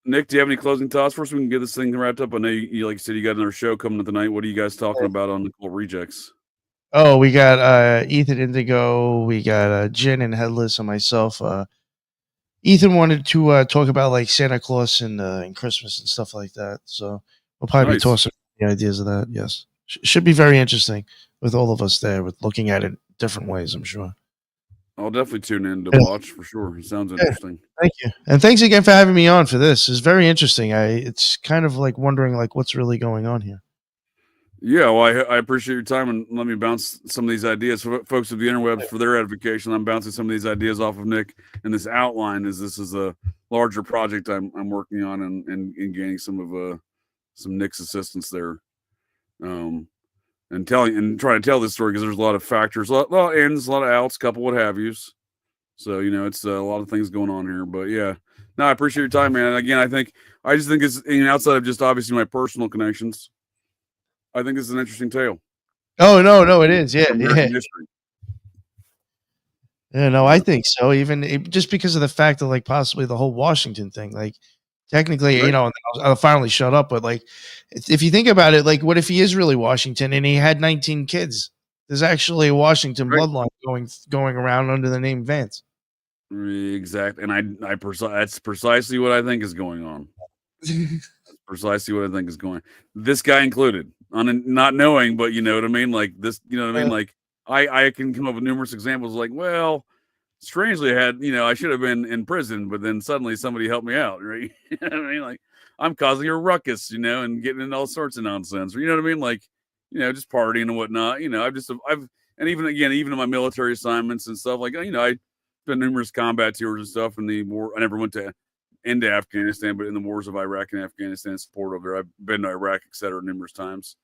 Nick, do you have any closing thoughts for us? We can get this thing wrapped up. I know you like you said, you got another show coming up tonight. What are you guys talking about on the Occult Rejects? Oh, we got Ethan Indigo, we got Jen and Headless, and myself. Ethan wanted to talk about like Santa Claus and Christmas and stuff like that. So we'll probably be tossing the ideas of that. Yes, should be very interesting with all of us there, with looking at it different ways. I'm sure. I'll definitely tune in to watch for sure. It sounds interesting. Thank you, and thanks again for having me on for this. It's very interesting. It's kind of like wondering like what's really going on here. Yeah, well, I appreciate your time, and let me bounce some of these ideas for folks of the interwebs for their edification. I'm bouncing some of these ideas off of Nick, and this outline is this is a larger project I'm working on and gaining some Nick's assistance there, and trying to tell this story because there's a lot of factors, a lot of ins, a lot of outs, couple what have yous. So it's a lot of things going on here, but yeah, no, I appreciate your time, man. And again, I just think it's outside of just obviously my personal connections. I think it's an interesting tale. Oh no, it is. Yeah. History. Yeah, no, I think so. Even just because of the fact of like possibly the whole Washington thing, like technically, Right. and I'll finally shut up. But like, if you think about it, like, what if he is really Washington and he had 19 kids? There's actually a Washington Right. bloodline going around under the name Vance. Exactly. And that's precisely what I think is going on. Precisely what I think is going. This guy included, on not knowing, but you know what I mean. Like this, you know what I mean. Like I can come up with numerous examples. Like, well, strangely, I should have been in prison, but then suddenly somebody helped me out, right? You know what I mean, like I'm causing a ruckus, and getting into all sorts of nonsense. You know what I mean? Like, just partying and whatnot. And even in my military assignments and stuff, like, I've been numerous combat tours and stuff in the war. I never went into Afghanistan, but in the wars of Iraq and Afghanistan, support over there. I've been to Iraq, etc., numerous times.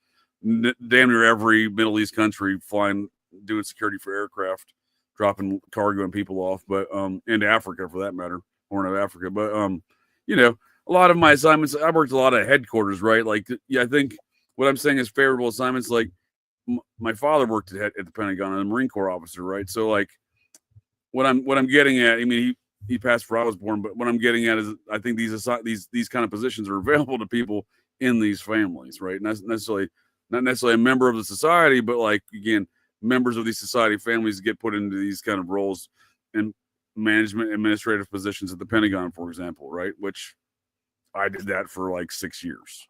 Damn near every Middle East country, flying, doing security for aircraft, dropping cargo and people off, but into Africa for that matter, Horn of Africa. But a lot of my assignments, I worked a lot at headquarters, right? Like, I think what I'm saying is favorable assignments. Like, my father worked at the Pentagon, and a Marine Corps officer, right? So, like, what I'm getting at, I mean, he passed before I was born, but what I'm getting at is I think these kind of positions are available to people in these families, right? Not necessarily a member of the society, but like, again, members of these society families get put into these kind of roles in management, administrative positions at the Pentagon, for example, right? Which I did that for like 6 years,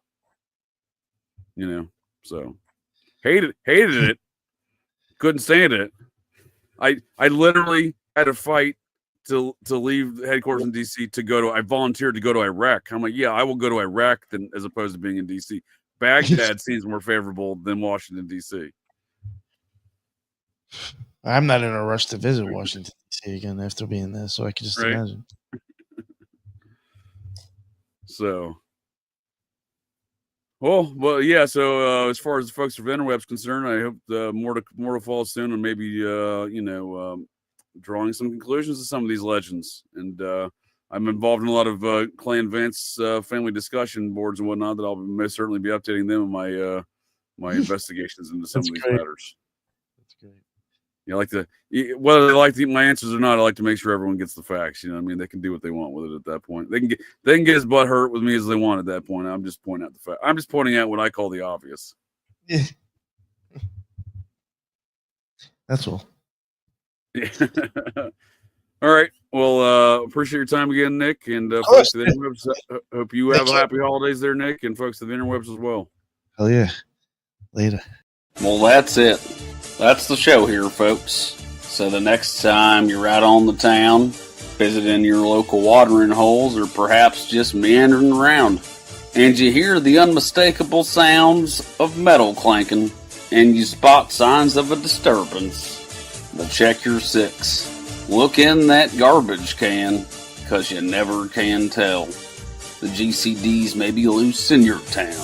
so hated it, couldn't stand it. I literally had to fight to leave headquarters in DC I volunteered to go to Iraq. I'm like, yeah, I will go to Iraq as opposed to being in DC. Baghdad seems more favorable than Washington, DC. I'm not in a rush to visit Washington, D.C. again after being there, so I can just imagine. So, well, yeah. So, as far as the folks of interweb's concerned, I hope more to fall soon, and maybe drawing some conclusions to some of these legends. And I'm involved in a lot of Clan Vance family discussion boards and whatnot that I'll most certainly be updating them in my investigations into some of these matters. That's great. Whether they like my answers or not, I like to make sure everyone gets the facts. You know what I mean? They can do what they want with it at that point. They can get as butt hurt with me as they want at that point. I'm just pointing out the fact. I'm just pointing out what I call the obvious. Yeah. That's all. Yeah. All right. Well, appreciate your time again, Nick, and folks of the interwebs. Hope you have happy holidays there, Nick, and folks of the interwebs as well. Hell yeah. Later. Well, that's it. That's the show here, folks. So the next time you're out on the town, visiting your local watering holes, or perhaps just meandering around, and you hear the unmistakable sounds of metal clanking, and you spot signs of a disturbance, well, check your six. Look in that garbage can, because you never can tell. The GCDs may be loose in your town.